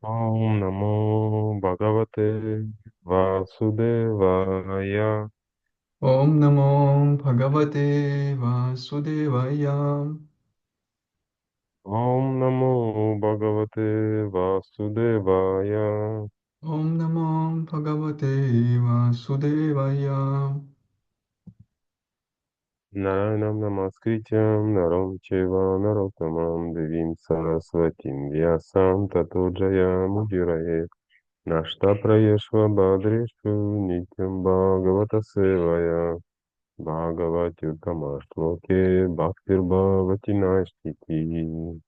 Om Namo Bhagavate Vasudevaya. Om Namo Bhagavate Vasudevaya. Om Namo Bhagavate Vasudevaya. Om Namo Bhagavate Vasudevaya. Naranam Namaskrityam Naram Cheva Narottamam Devim Saraswatim Vyasam Tato Jayamudiraye Nashta Prayeshva Badreshu Nityam Bhagavata Sevaya Bhagavati Uttamaśloke Bhaktir Bhavati Naistiti.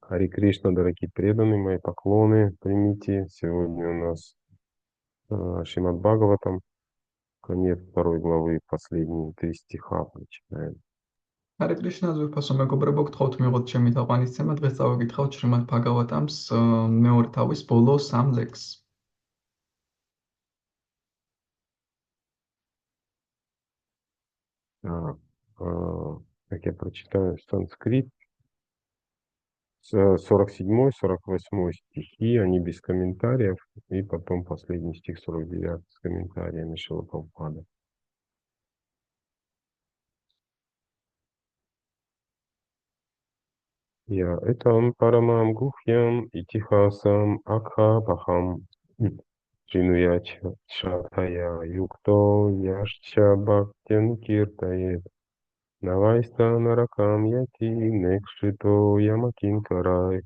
Хари Кришна, дорогие преданные, мои поклоны, примите. Сегодня у нас Шримад Бхагаватам, конец второй главы, последние 3 стиха прочитаем. Hare Krishna, ზუსტად მეგობრებო, გთხოვთ მიიღოთ ჩემი თაყვანისცემა. დღეს წავიკითხავთ შრიმად ბჰაგავატამს მეორე თავის ბოლო 3 ლექსს. Так, как я прочитаю санскрит, 47, 48 стихи, они без комментариев, и потом последний стих 49 с комментариями Шрилы Прабхупады. Я этам парамам гухьям итихасам акхапахам шинуяч шатая юкто яшча бхактин киртает навайста наракам яти некшито ямакин карай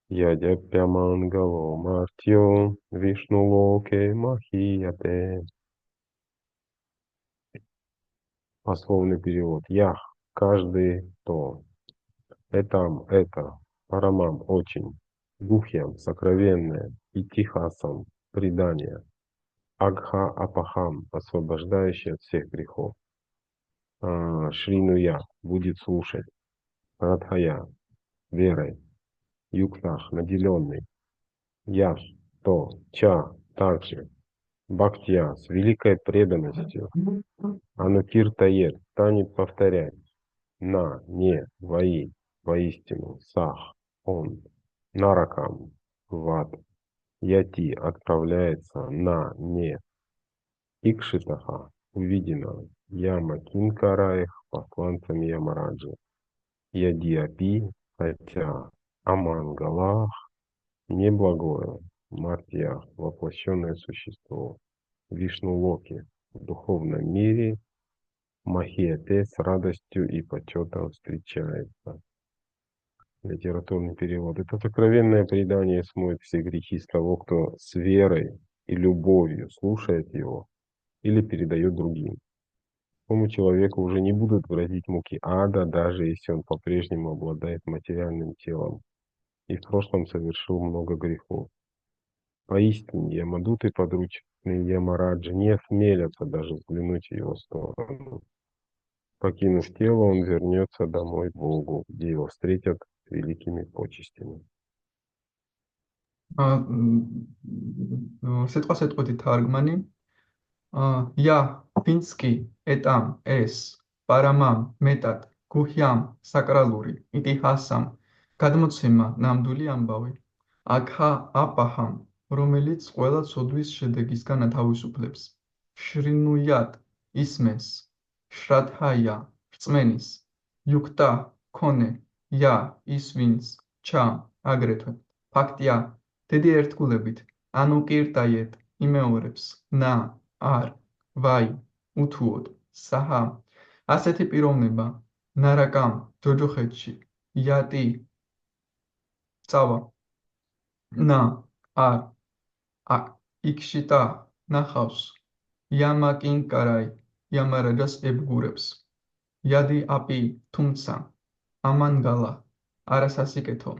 ядяпямангало мартьо вишнулоке махияте. Пословный перевод. Ях, каждый то. Это, парамам, очень, гухьям, сокровенное, и тихасам, предание, агха апахам, освобождающий от всех грехов, шринуя, будет слушать, радхая, верой, юктах, наделенный, яш, то, ча, также, бхактия, с великой преданностью, анукиртает, станет повторять, на, не, вои, воистину, сах, он, наракам, в ад, яти отправляется на, не, икшитаха, увиденного, яма кинкараих, посланцами Ямараджи, ядиапи, хотя амангалах, неблагое, мартья, воплощенное существо, Вишну Локи, в духовном мире, Махиате с радостью и почетом встречается. Литературный перевод. Это сокровенное предание смоет все грехи с того, кто с верой и любовью слушает его или передает другим. Такому человеку уже не будут грозить муки ада, даже если он по-прежнему обладает материальным телом и в прошлом совершил много грехов. Поистине, Ямадуты подручные Ямараджи не осмелятся даже взглянуть в его сторону. Покинув тело, он вернется домой к Богу, где его встретят великими почестями. სიტყვასიტყვით თარგმანი. Ja, ფინსკი ეტამ ეს პარამამ მეტად გუჰიამ საკრალური იტიჰასამ გადმოცემა ნამდვილი ამბავი აქა აპაჰამ რომელიც ყველა ცოდვის შედეგისგან ათავისუფლებს შრინუიად ისმენს შრადჰაია რწმენის იუქტა ქონე ja ის ვინც ჩა აგრეთვე ფაქტია დიდი ერთგულებით ანუ კირტაიეთ იმეორებს ნა არ, ვაი, უთუოდ, საჰა, ასეთი პიროვნება, ნარაკამ, ჯოჯოხეთში, იატი, წავა, ნა, არ, აქ, იქშიტა, ნახავს, იამაკინკარაი, იამარაჯას ებგურებს, იადი აპი, თუმცა, ამანგალა, არასასიკეთო,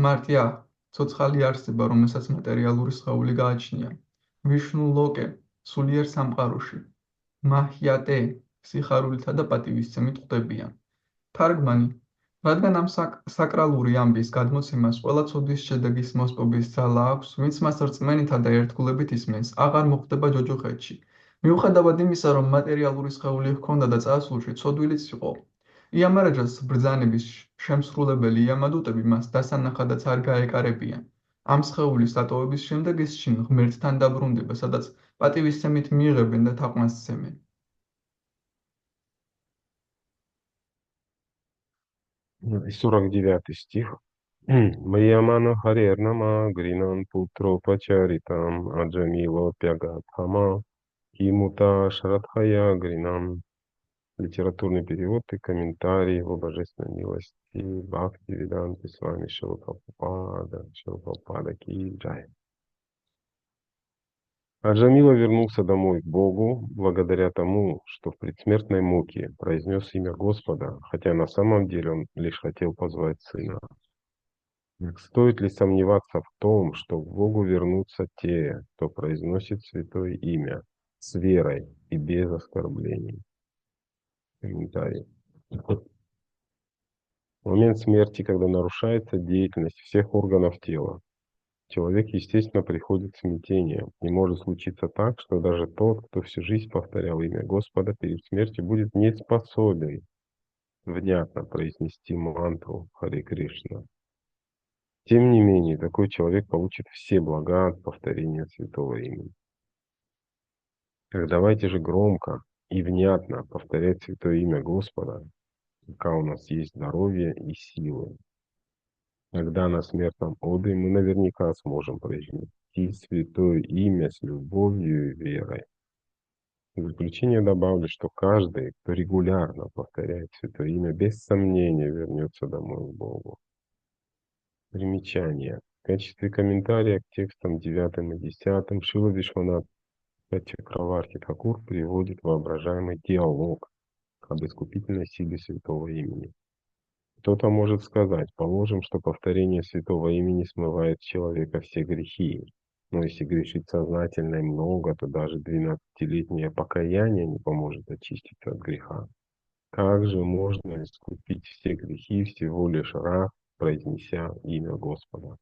მარტია, ცოცხალი არსება, რომელსაც მატერიალური სხეული გააჩნია, ვიშნუ ლოკე, სულიერ სამყაროში, მაჰიატე, სიხარულითა და პატივისცემით ხვდებიან. თარგმანი, რადგან ამ საკრალური ამბის გადმოცემას ყველა ცოდვის შედეგის მოსპობის ძალა აქვს, ვინც მას რწმენითა და ერთგულებით ისმენს, აღარ მოხვდება ჯოჯოხეთში. მიუხედავად იმისა, რომ მატერიალური სხეული ჰქონდა და წარსულში ცოდვილიც იყო, იამარაჯას ბრძანების შემსრულებელი იამადუტები მას დასანახადაც არ გაეკარებიან. ამ სხეულის დატოვების შემდეგ ის შინ ღმერთთან დაბრუნდება, სადაც პატივისცემით მიიღებენ და თაყვანს სცემენ. И 49 стих. Маямана Харернама Гринан Путро Пачаритам Аджамило Пягатхама Кимута Шрадхая Гринам. Литературный перевод и комментарий его божественной милости Бхакти Веданты с вами Шилпапада Ки Джай. Аджамила вернулся домой к Богу благодаря тому, что в предсмертной муке произнес имя Господа, хотя на самом деле он лишь хотел позвать сына. Стоит ли сомневаться в том, что к Богу вернутся те, кто произносит святое имя с верой и без оскорблений? Комментарий. В момент смерти, когда нарушается деятельность всех органов тела, человек, естественно, приходит в смятение. И может случиться так, что даже тот, кто всю жизнь повторял имя Господа, перед смертью будет не способен внятно произнести мантру Харе Кришна. Тем не менее, такой человек получит все блага от повторения святого имени. Так давайте же громко и внятно повторять святое имя Господа, пока у нас есть здоровье и силы. Тогда на смертном одре мы наверняка сможем произнести святое имя с любовью и верой. В заключение добавлю, что каждый, кто регулярно повторяет святое имя, без сомнения вернется домой к Богу. Примечание. В качестве комментария к текстам 9 и 10 Шрила Вишванат Чакраварти Тхакур приводит воображаемый диалог об искупительной силе святого имени. Кто-то может сказать, положим, что повторение святого имени смывает с человека все грехи. Но если грешить сознательно и много, то даже 12-летнее покаяние не поможет очиститься от греха. Как же можно искупить все грехи всего лишь раз, произнеся имя Господа?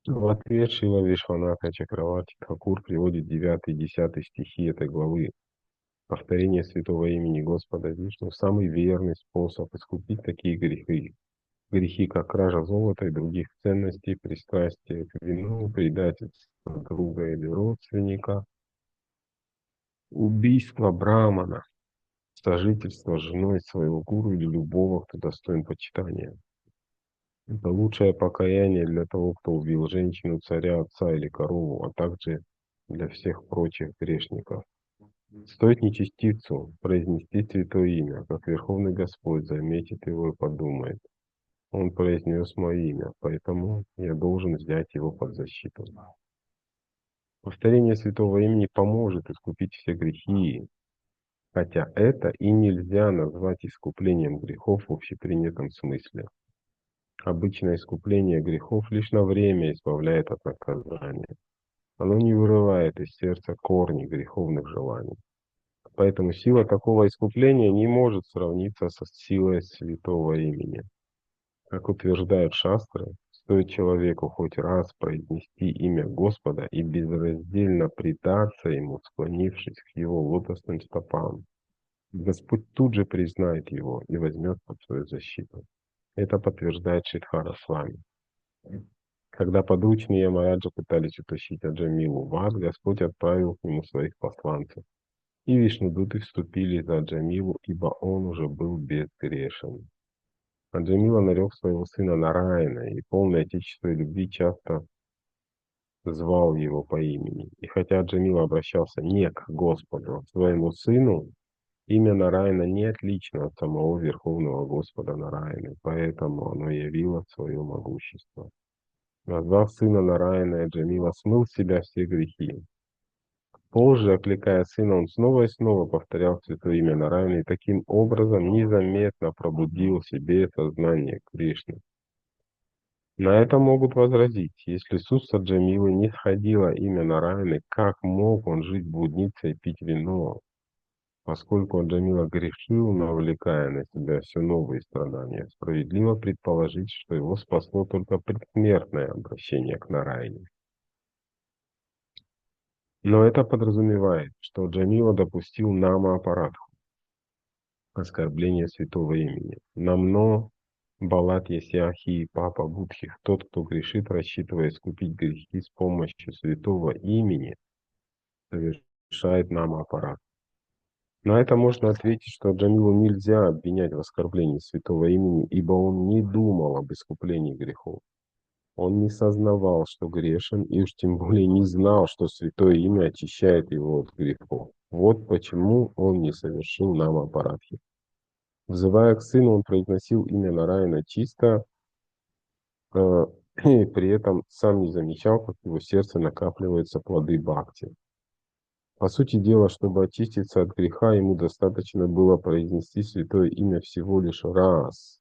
В ответ Шрила Вишванаха Чакраварти Тхакур приводит 9 и 10 стихи этой главы. Повторение святого имени Господа Вишну – самый верный способ искупить такие грехи. Грехи, как кража золота и других ценностей, пристрастие к вину, предательство друга или родственника, убийство брамана, сожительство с женой своего гуру или любого, кто достоин почитания. Это лучшее покаяние для того, кто убил женщину, царя, отца или корову, а также для всех прочих грешников. Стоит нечестивцу произнести святое имя, как Верховный Господь заметит его и подумает: он произнес мое имя, поэтому я должен взять его под защиту. Повторение святого имени поможет искупить все грехи, хотя это и нельзя назвать искуплением грехов в общепринятом смысле. Обычное искупление грехов лишь на время избавляет от наказания. Оно не вырывает из сердца корни греховных желаний. Поэтому сила такого искупления не может сравниться со силой святого имени. Как утверждают шастры, стоит человеку хоть раз произнести имя Господа и безраздельно предаться Ему, склонившись к Его лотосным стопам, Господь тут же признает его и возьмет под свою защиту. Это подтверждает Шридхара Свами. Когда подручные Ямараджа пытались утащить Аджамилу в ад, Господь отправил к нему своих посланцев. И вишнудуты вступили за Аджамилу, ибо он уже был безгрешен. Аджамила нарек своего сына Нараяна, и полный отечества и любви часто звал его по имени. И хотя Аджамила обращался не к Господу, а к своему сыну, имя Нараяна не отлично от самого Верховного Господа Нараяны, поэтому оно явило свое могущество. Назвав сына Нараяна, Аджамила смыл с себя все грехи. Позже, окликая сына, он снова и снова повторял святое имя Нараяны и таким образом незаметно пробудил в себе сознание Кришны. На это могут возразить: если с уст Джамилы не сходило имя Нараяны, как мог он жить блудницей и пить вино? Поскольку Джамила грешил, навлекая на себя все новые страдания, справедливо предположить, что его спасло только предсмертное обращение к Нараяне. Но это подразумевает, что Джамила допустил нама-аппаратху. оскорбление святого имени. Намно Балат Ясиахи, Папа Будхих, тот, кто грешит, рассчитывая искупить грехи с помощью святого имени, совершает нам аппарат. На это можно ответить, что Джамилу нельзя обвинять в оскорблении святого имени, ибо он не думал об искуплении грехов. Он не сознавал, что грешен, и уж тем более не знал, что святое имя очищает его от грехов. Вот почему он не совершил нам аппаратхи. Взывая к сыну, он произносил имя Нараяна чисто, и при этом сам не замечал, как в его сердце накапливаются плоды бхакти. По сути дела, чтобы очиститься от греха, ему достаточно было произнести святое имя всего лишь раз.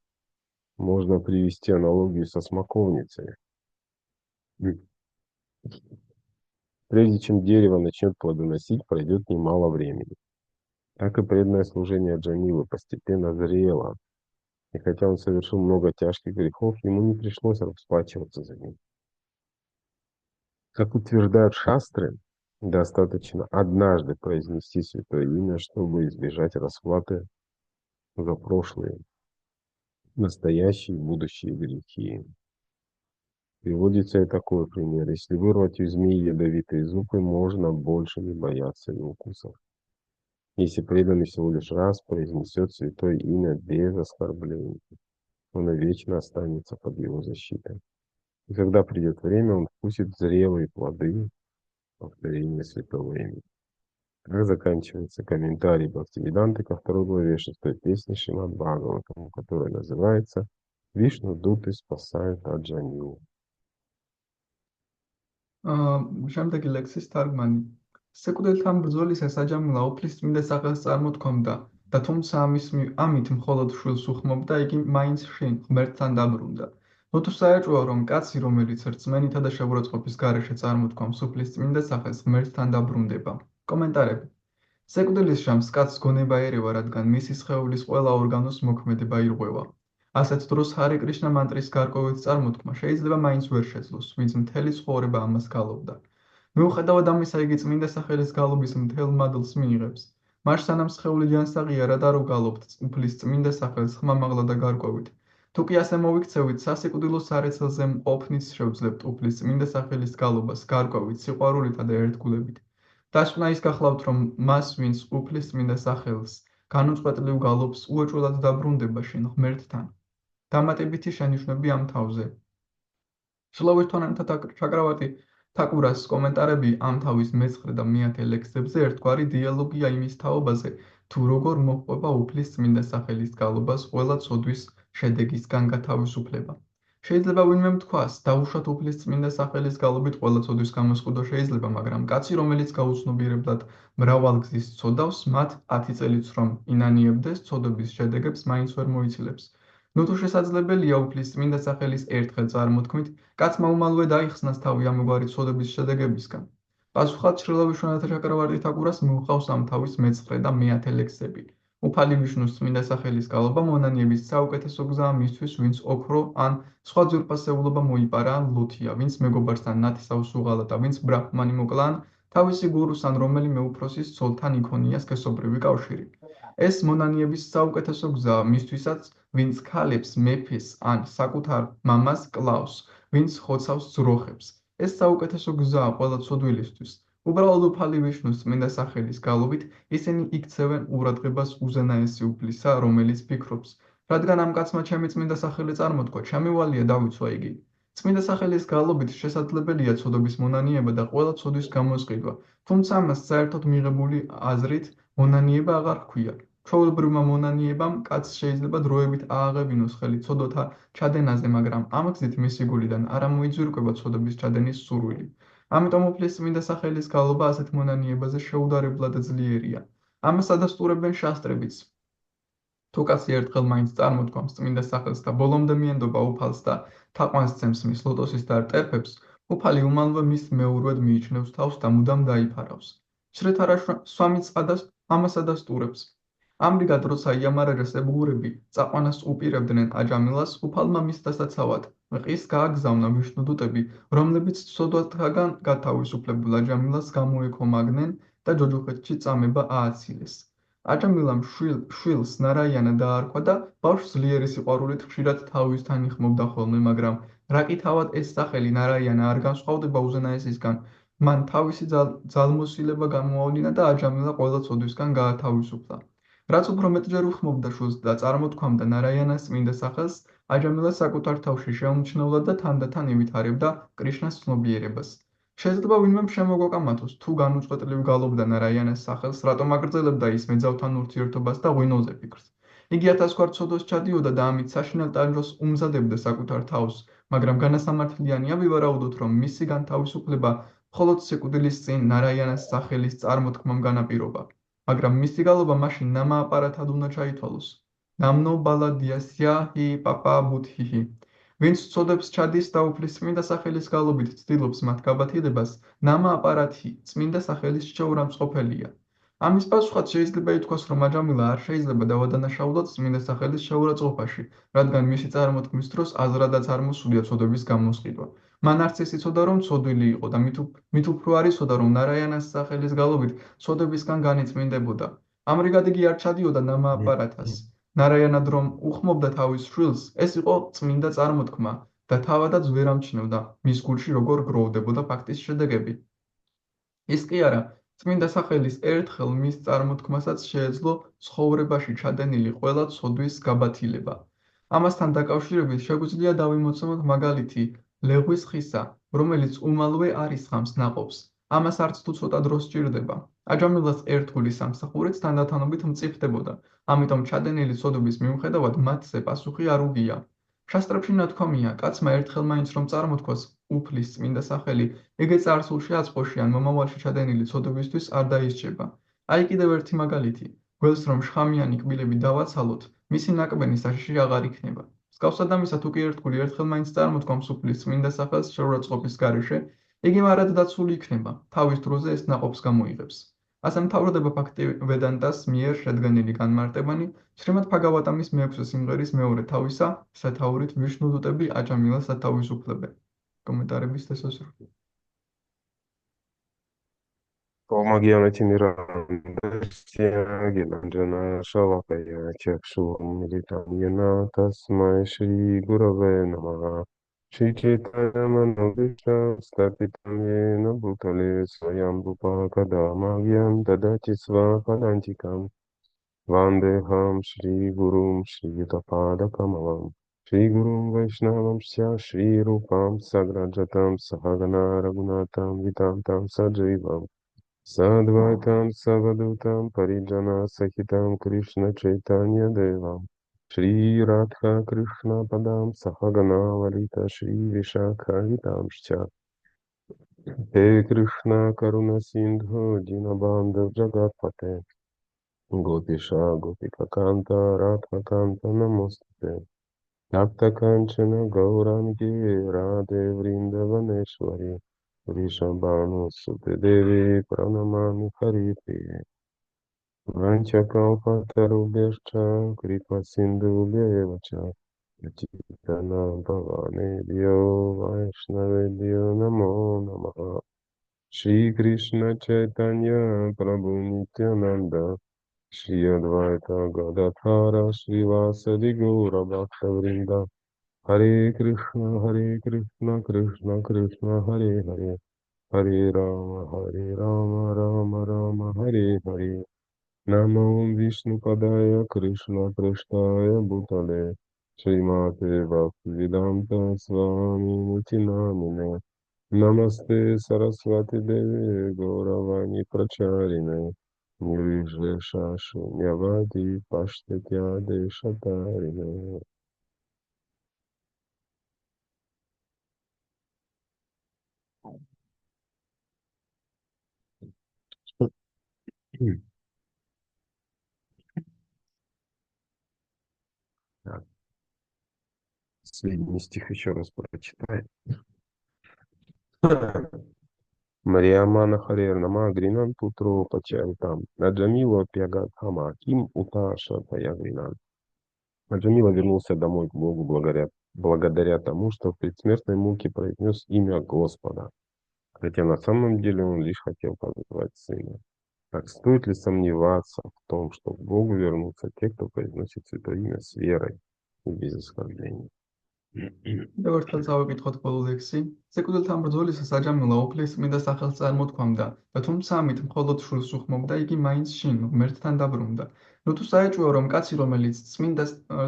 Можно привести аналогию со смоковницей. Прежде чем дерево начнет плодоносить, пройдет немало времени. Так и преданное служение Джамилы постепенно зрело. И хотя он совершил много тяжких грехов, ему не пришлось расплачиваться за них. Как утверждают шастры, достаточно однажды произнести святое имя, чтобы избежать расплаты за прошлые, настоящие и будущие грехи. Приводится и такой пример. Если вырвать у змеи ядовитые зубы, можно больше не бояться ее укусов. Если преданный всего лишь раз произнесет святое имя без оскорблений, он навечно останется под его защитой. И когда придет время, он вкусит зрелые плоды повторения святого имени. Так заканчивается комментарий Бхактивиданты ко второй главе 6 песни Шримад Бхагаватам, которая называется «Вишну Дуты спасают от Джамилу». შემდეგი ლექსის თარგმანი. სიკვდილთან ბრძოლისას აჯამილა უფლის წმინდა სახელს წარმოთქვამდა და თუმცა ამით მხოლოდ შვილს უხმობდა, იგი მაინც შინ ღმერთთან დაბრუნდა. ნუ თუ საეჭვოა, რომ კაცი, რომელიც რწმენითა და შეურაცხყოფის გარეშე წარმოთქვამს უფლის წმინდა სახელს, ღმერთთან დაბრუნდება. კომენტარები. სიკვდილის ჟამს კაცს გონება ერევა, რადგან მისი სხეულის ყველა ორგანოს მოქმედება ირღვევა. ასეთ დროს ჰარე კრიშნა მანტრის გარკვევით წარმოთქმა შეიძლება მაინც ვერ შეძლოს, ვინც მთელი ცხოვრება ამას გალობდა. მიუხედავად ამისა, იგი წმინდა სახელის გალობის მთელ მადლს მიიღებს. მას სანამ სხეული ჯანსაღია, რა და რო გალობთ უფლის წმინდა სახელს ხმამაღლა და გარკვევით. თუ კი ასე მოვიქცევით, სასიკვდილო სარეცელზე მყოფნიც შევძლებთ უფლის წმინდა სახელის გალობას გარკვევით, სიყვარულითა და ერთგულებით. დასკვნა ის გახლავთ, რომ მას, ვინც უფლის წმინდა სახელს განუწყვეტლივ გალობს, უეჭველად დაბრუნდება შინ ღმერთთან. დამატებითი შენიშვნები ამ თავზე. სლოვითონანთა ჩაკრავატი თაკურას კომენტარები ამ თავის მე-9 და მე-10 ლექსებზე ერთგვარი დიალოგია იმის თაობაზე, თუ როგორ მოჰყვება უფლის წმინდა სახელის გალობას ყველა ცოდვის შედეგისგან გათავისუფლება. შეიძლება ვინმე თქვას, დაუშვათ უფლის წმინდა სახელის გალობით ყველა ცოდვის გამოსყიდვა შეიძლება, მაგრამ კაცი, რომელიც გაუცნობიერებლად მრავალგზის ცოდავს, მათ 10 წელიც რომ ინანიებდეს, ცოდების შედეგებს მაინც ვერ მოიცილებს. ნუ თუ შესაძლებელია უფლის წმინდა სახელის ერთხელ წარმოთქმით, კაცმა უმალვე დაიხსნას თავი ამგვარი ცოდების შედეგებისგან. პასუხად შრილავიშვანათა ჩაკრავარტი თაკურას მიუყავს ამ თავის მე-9 და მე-10 ლექსები. უფალი ვიშნუს წმინდა სახელის გალობა მონანიების საუკეთესო გზაა მისთვის, ვინც ოქრო ან სხვა ძვირფასეულობა მოიპარა ან ლუთია, ვინც მეგობართან ნათესავს უღალა და ვინც ბრაჰმანი მოკლა ან თავისი გურუს ან რომელიმე უფროსის ცოლთან იქონია სქესობრივი კავშირი. ეს მონანიების საუკეთესო გზაა მისთვისაც, ვინც ქალებს მეფეს ან საკუთარ მამას კლავს, ვინც ხოცავს ძროხებს. ეს საუკეთესო გზაა ყველა ცოდვილისთვის. უბრალოდ უფალი ვიშნუს წმინდა სახელის გალობით ისინი იქცევენ ყურადღებას უზენაესი უფლისა, რომელიც ფიქრობს, რადგან ამ კაცმა ჩემი წმინდა სახელი წარმოთქვა, შემივალია დავიცვა იგი. წმინდა სახელის გალობით შესაძლებელია ცოდობის მონანიება და ყველა ცოდვის გამოსყიდვა, თუმცა ამას საერთოდ მიღებული აზრით მონანიება აღარ ჰქვია. ჩვეულებრივმა მონანიებამ კაცს შეიძლება დროებით ააღებინოს ხელი ცოდვათა ჩადენაზე, მაგრამ ამ გზით მისი გულიდან არ ამოიძვირკვება ცოდების ჩადენის სურვილი. ამიტომ უფლის წმინდა სახელის გალობა ასეთ მონანიებაზე შეუდარებლად ძლიერია. ამას ადასტურებენ შასტრებიც. თუ კაცი ერთხელ მაინც წარმოთქვამს წმინდა სახელს და ბოლომდე მიენდობა უფალს და თაყვანს ცემს მის ლოტოსის და რტერფებს, უფალი უმალვე მის მეურვედ მიიჩნევს თავს და მუდამ დაიფარავს. სვამიც ამას ადასტურებს. ამრიგად, როცა იამარერეს ებუღურები წაყვანას უპირებდნენ აჯამილას, უფალმა მის დასაცავად ყის გააგზავნა ვიშნუდუტები, რომლებიც ცოდვათაგან გათავისუფლებულ აჯამილას გამოეკომაგნენ და ჯოჯოხეთში წამება ააცილეს. აჯამილამ შვილს ნარაიანა დაარქვა და ბავშვს ძლიერი სიყვარულით ხშირად თავისთან იხმობდა ხოლმე, მაგრამ რაკითავად ეს სახელი ნარაიანა არ განსხვავდება უზენაესისგან, მან თავისი ძალმოსილება გამოავლინა და აჯამილა ყველა ცოდვისგან გაათავისუფლა. რაც უფრო მეტჯერ უხმობდა შვილს და წარმოთქვამდა ნარაიანას წმინდა სახელს, აჯამილა საკუთარ თავში შეუმჩნევლად და თანდათან ივითარებდა კრიშნას ცნობიერებას. შეიძლება ვინმემ შემოგვეკამათოს, თუ განუწყვეტლივ გალობდა ნარაიანას სახელს, რატომ აგრძელებდა ის მეძავთან ურთიერთობას და ღვინოზე ფიქრს. იგი ათასგვარ ცოდვას ჩადიოდა და ამით საშინელ ტანჯვას უმზადებდა საკუთარ თავს, მაგრამ განასამართლიანია ვივარაუდოთ, რომ მისი განთავისუფლება მხოლოდ სიკვდილის წინ ნარაიანას სახელის წარმოთქმამ განაპირობა. მაგრამ მისი გალობა მაშინ ნამააპარათად უნდა ჩაითვალოს. ნამნო ბალადიასია ჰი პაპა ბუთჰიჰი. ვინც ცოდებს ჩადის და უფლის წმინდა სახელის გალობით ცდილობს მათ გაბათილებას, ნამა აპარათი წმინდა სახელის შეურამწყყოფელია. ამის პასუხად შეიძლება ითქვას, რომ აჯამილა არ შეიძლება დავადანაშაულოთ წმინდა სახელის შეურაცხყოფაში, რადგან მისი წარმოთქმის დროს აზრადაც არ მოსულია ცოდების გამოსყიდვა. მან არც ეს იცოდა, რომ ცოდვილი იყო და მით უფრო არ იცოდა, რომ ნარაიანას სახელის გალობით ცოდებისგან განიწმინდებოდა. ამრიგად იგი არ ჩადიოდა ნამა აპარათას. ნარაიანად რომ უხმობდა თავის შვილს, ეს იყო წმინდა წარმოთქმა და თავადაც ვერ ამჩნევდა მის გულში როგორ გროვდებოდა ფაქტის შედეგები. ის კი არა, წმინდა სახელის ერთხელ მის წარმოთქმასაც შეეძლო ცხოვრებაში ჩადენილი ყველა ცოდვის გაბათილება. ამასთან დაკავშირებით შეგვიძლია დავიმოცემოთ მაგალითი ლეღვის ხისა, რომელიც უმალვე არ ისხამს ნაყოფს. ამას არც თუ ცოტა დრო სჭირდება. აჯამილას ერთგული სამსახურიც თანდათანობით მწიფდებოდა, ამიტომ ჩადენილი ცოდვების მიუხედავად მათზე პასუხი არ უგია. შასტრებში ნათქვამია, კაცმა ერთხელ მაინც რომ წარმოთქვას უფლის წმინდა სახელი, იგი წარსულში აწმყოში ან მომავალში ჩადენილი ცოდვებისთვის არ დაისჯება. აი კიდევ ერთი მაგალითი. გველს რომ შხამიანი კბილები დავაცალოთ, მისი ნაკბენი საშიში აღარ იქნება. მსგავსად ამისა, თუ კი ერთგული ერთხელ მაინც წარმოთქვამს უფლის წმინდა სახელს შეურაცხყოფის გარეშე, იგი მარად დაცული იქნება, თავის დროზე ეს ნაყოფს გამოიღებს. ასე მთავრდება ფაქტი ვედანტას მიერ შედგენილი განმარტებანი შრიმად ბჰაგავატამის მეექვსე სიმღერის მეორე თავისა, სათაურით ვიშნუდუტები აჯამილას ათავისუფლებენ. კომენტარების დასასრული. Помоги Mirandasya Gilanjana Shalakaya Chakshu Militanyana Tasmai Shri Gurave Namaha Shri Chaitanya Manavishna Statitamena Bhutale Swayam Rupa Kadamagyam Dadati Svapadantikam Vandeham Shri Gurum Shri Yutapada Kamalam Shri Gurum Vaishnavam Shri Rupam Sagrajatam Sahagana Raghunatam Vitantam Sajivam Sadvaitam Savadutam Parijana Sahitam Krishna Chaitanya Devam Shri Radha Krishna Padam Sahagana Valita Shri Vishakhavitam Shcha He Krishna Karuna Sindhu Dinabandha Jagatpate Gopisha Gopika Kanta Radha Kanta Namostate Tapta Kanchana Gaurangi Radhe Vrindavaneshwari Rishabhanu Sutedevi Pranamami Haripriye Vanchakalpatarubhyascha Kripa Sindhubhyevacha Pachitana Bhavanebhyo Vaishnavebhyo Namo Namaha Shri Krishna Chaitanya Prabhu Nityananda Shri Advaita Gadadhara Shri Vasadi Gaura Bhaktavrinda Hare Krishna, Krishna Krishna, Hare Hare, Hare Rama, Rama Rama, Hare Hare. Namo Vishnu Padaya Krishna Prashtaya Bhutale, Srimate Bhaktivedanta Swami Nitinamine, Namaste Saraswati Devi Gauravani Pracharine, Nirvishesha Shunyavadi Pashtetya Deshatarine. Так, последний стих еще раз прочитай. Мариамана Харернама Гринан Путру Пачайтам. Наджамила Пягатхама Ким Уташа Таягринан. Наджамила вернулся домой к Богу благодаря тому, что в предсмертной муке произнес имя Господа, хотя на самом деле он лишь хотел позвать сына. Так стоит ли сомневаться в том, что к Богу вернутся те, кто произносит Святое Имя с верой и без оскорбления? კიდევ ერთხელ წავიკითხოთ ბოლო ლექსი. სიკვდილთან ბრძოლისას აჯამილა უფლის წმინდა სახელს წარმოთქვამდა და თუმცა ამით მხოლოდ შვილს უხმობდა, იგი მაინც შინ ღმერთთან დაბრუნდა. ნუ თუ საეჭვოა, რომ კაცი, რომელიც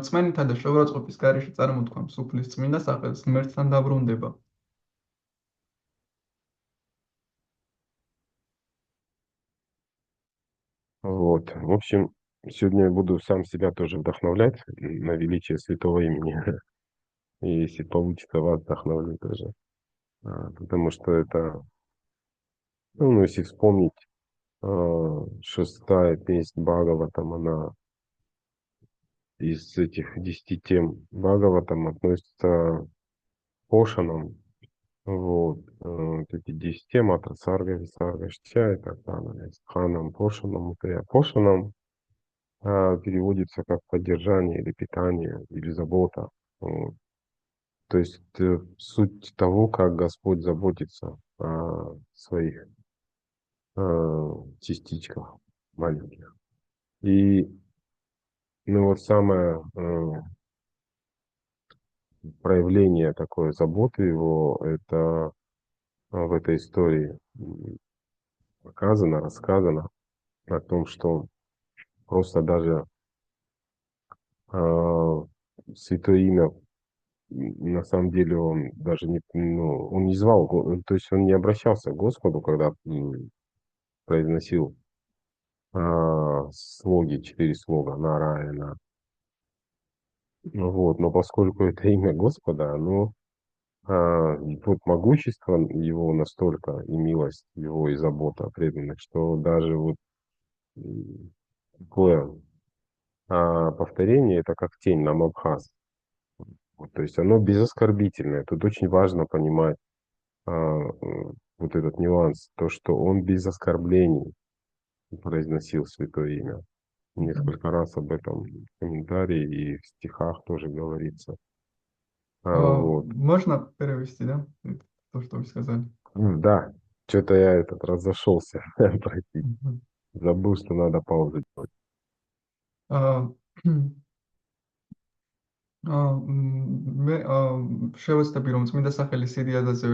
წმენითა და შეურაცხყოფის გარეშე წარმოთქვამს უფლის წმინდა სახელს, ღმერთთან დაბრუნდება. Вот. В общем, сегодня я буду сам себя тоже вдохновлять на величие святого имени. И если получится, вас вдохновлю тоже. Потому что это, ну, если вспомнить, шестая песнь Бхагаватам, она из этих 10 тем Бхагаватам относится к Пошанам. Вот. Вот эти 10 тем от Сарга, Висарга, Штя и так далее. С Ханам, Пошанам, Пошанам переводится как поддержание или питание, или забота. Вот. То есть суть того, как Господь заботится о своих частичках маленьких. И ну, вот самое проявление такой заботы его, это в этой истории показано, рассказано о том, что просто даже Святое Имя, на самом деле он даже не, ну, он не звал, то есть он не обращался к Господу, когда произносил слоги, 4 слога, Нараяна. Вот, но поскольку это имя Господа, оно вот могущество его настолько, и милость его, и забота о преданных, что даже вот такое повторение, это как тень на Мабхаз. Вот, то есть оно безоскорбительное. Тут очень важно понимать вот этот нюанс, то, что он без оскорблений произносил святое имя. Несколько раз об этом в комментарии и в стихах тоже говорится. Вот. Можно перевести, да? То, что вы сказали. Да, что-то я этот разошелся, простите. Забыл, что надо паузу делать. მე შევეცდები რომ წმინდა სახელის იდეაზე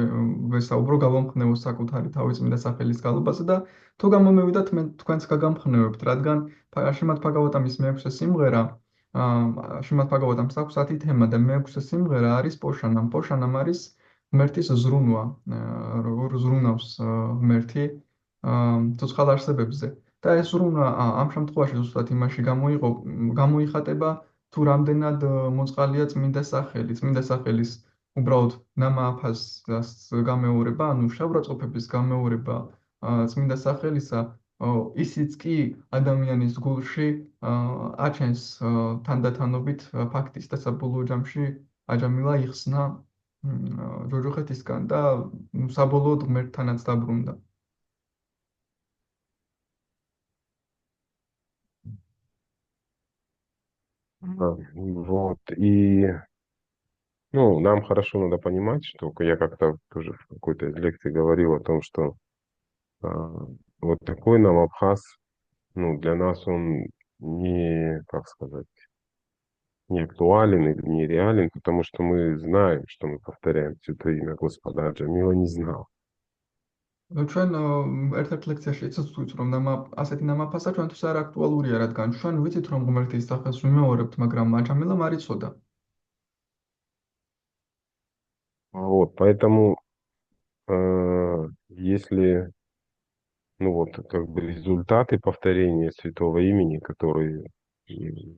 ვესაუბრო, გავამხნევო საკუთარი თავის წმინდა სახელის გალობაზე და თუ გამომივიდათ მე თქვენს გაგამხნევებთ, რადგან შიმად ბჰაგავატამის მე-6 სიმღერა, შიმად ბჰაგავატამს აქვს 10 თემა და მე-6 სიმღერა არის პოშანამ. პოშანამ არის ღმერთის ზრუნვა, როგორ ზრუნავს ღმერთი ცოცხალ არსებებზე. და ეს ზრუნვა ამ შემთხვევაში ზუსტად იმაში გამოიხატება თუ რამდენად მოწყალია წმინდა სახელი, წმინდა სახელის უბრალოდ ნამააფაზს გამეორება, ანუ შეურაცხყოფების გამეორება წმინდა სახელისა, ისიც კი ადამიანის გულში აჩენს თანდათანობით ფაქტის და საბოლოო ჯამში აჯამილა იხსნა ჯოჯოხეთისგან და საბოლოოდ ღმერთთანაც დაბრუნდა. Вот, и ну, нам хорошо надо понимать, что я как-то тоже в какой-то из лекций говорил о том, что вот такой нам Абхаз, ну, для нас он не, как сказать, не актуален или не реален, потому что мы знаем, что мы повторяем Святое имя Господа, а Джамила не знал. ჩვენ ერთ-ერთ ლექციაში ეცოცხლით რომ ასეთი ნამაფასა ჩვენთვის არ აქტუალურია, რადგან ჩვენ ვიცით რომ ღმერთის სახელს ვიმეორებთ, მაგრამ აჯამილამ არ იცოდა. Вот, поэтому если, ну вот, как бы результаты повторения святого имени, которые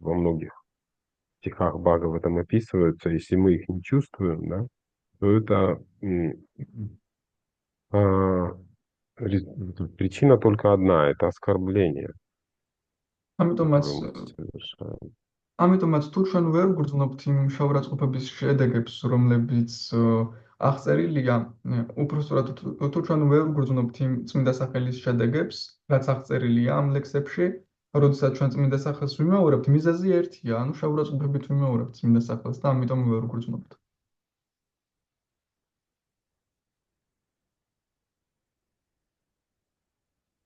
во многих стихах Бхагаватам описываются, если мы их не чувствуем, да, то это причина только одна, это оскорбление, ამიტომაც которое мы совершаем. ამიტომაც თუ ჩვენ ვერ ვგრძნობთ იმ შეურაცხყოფების შედეგებს, რომლებიც აღწერილია, უпростоრად თუ ჩვენ ვერ ვგრძნობთ იმ წმინდა სახელის შედეგებს, რაც აღწერილია ამ ლექსებში, როდესაც ჩვენ წმინდა სახელს ვიმეორებთ, მიზეზი ერთია, ანუ შეურაცხყოფებით ვიმეორებთ წმინდა სახელს და ამიტომ ვერ ვგრძნობთ.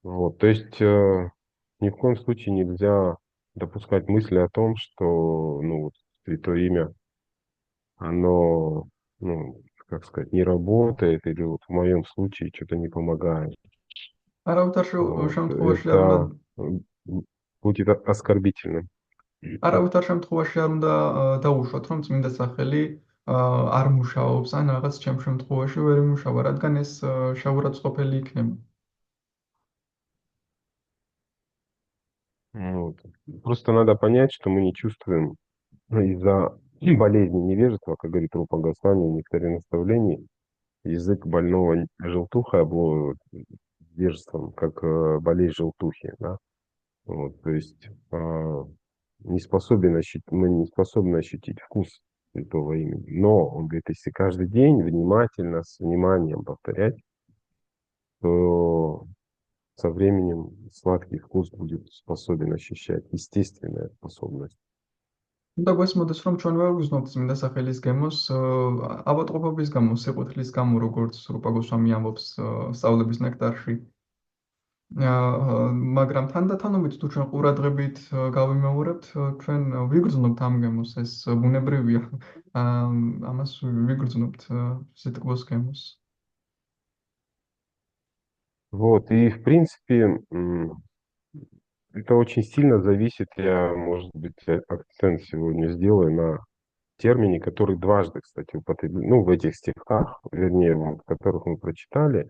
Вот, то есть ни в коем случае нельзя допускать мысли о том, что, ну, вот Святое Имя, оно, ну, как сказать, не работает или вот в моем случае что-то не помогает. Вот, შემთხვევაში არ უნდა это будет оскорбительным. არავითარ შემთხვევაში არ უნდა დაუშვათ, რომ წმინდა სახელი არ მუშაობს ან რაღაც ჩემ შემთხვევაში ვერ იმუშავა, რადგან ეს შეურაცხყოფელი იქნება. Вот. Просто надо понять, что мы не чувствуем из-за болезни невежества, как говорит Рупа Госвами в некоторых наставлений, язык больного желтухой обложен невежеством, как болезнь желтухи, да? Вот, то есть мы не способны ощутить вкус святого имени. Но, он говорит, если каждый день внимательно, с вниманием повторять, то со временем сладкий вкус будет способен ощущать, естественная способность. უნდა გვესმოდეს, რომ ჩვენ ვერ ვგრძნობთ წმინდა სახელის გემოს ავადმყოფობის გამო, სიყვარულის გამო, როგორც რუპა გოსვამი ამბობს სწავლების ნექტარში. მაგრამ თანდათანობით თუ ჩვენ ყურადღებით გავიმეორებთ, ჩვენ ვიგრძნობთ ამ გემოს, ეს ბუნებრივია. ამას ვიგრძნობთ სიტყვის გემოს. Вот, и в принципе, это очень сильно зависит, я, может быть, акцент сегодня сделаю на термине, который дважды, кстати, употреблен, ну, в этих стихах, вернее, в которых мы прочитали,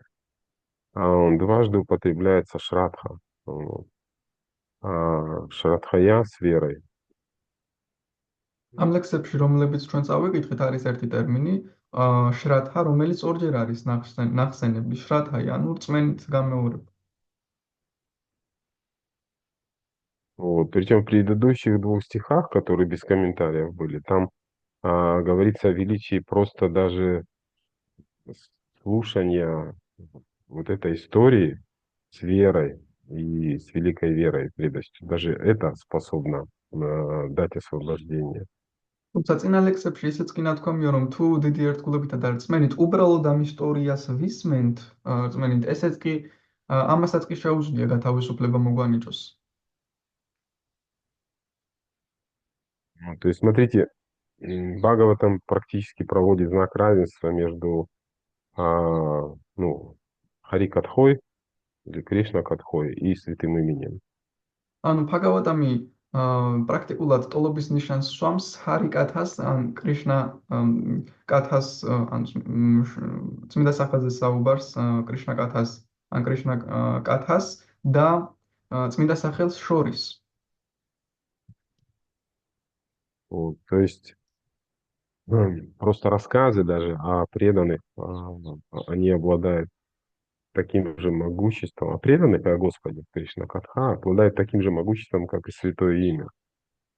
он дважды употребляется шрадха. Вот. Шрадхая с верой. ამ ლექსებში, რომლებიც ჩვენ წავიკითხეთ, არის ერთი ტერმინი, შრადჰა, რომელიც ორჯერ არის ნახსენები. შრადჰაი, ანუ რწმენით გამეორება. Вот. Причем в предыдущих двух стихах, которые без комментариев были, там говорится о величии просто даже слушания вот этой истории с верой и с великой верой, преданностью. Даже это способно дать освобождение. თუმცა წინა ლექსებში ისიც კი ნათქვამია, რომ თუ დიდი ერთგულებითა და რწმენით უბრალოდ ამ ისტორიას ვისმენთ, რწმენით, ესეც კი ამასაც კი შეუძლია გათავისუფლება მოგვანიჭოს. То есть, смотрите, Бхагаватам практически проводит знак равенства между ну, Хари Катхой или Кришна Катхой и святым именем. ანუ ბჰაგავატამი პრაქტიკულად ტოლობის ნიშანს სვამს ჰარი კათას ან კრიშნა კათას ან წმინდა სახელზე საუბარს კრიშნა კათას ან კრიშნა კათას და წმინდა სახელს შორის. Вот, то есть просто рассказы даже о преданных, они обладают таким же могуществом, а преданных о Господе Кришна Катха обладают таким же могуществом, как и Святое Имя.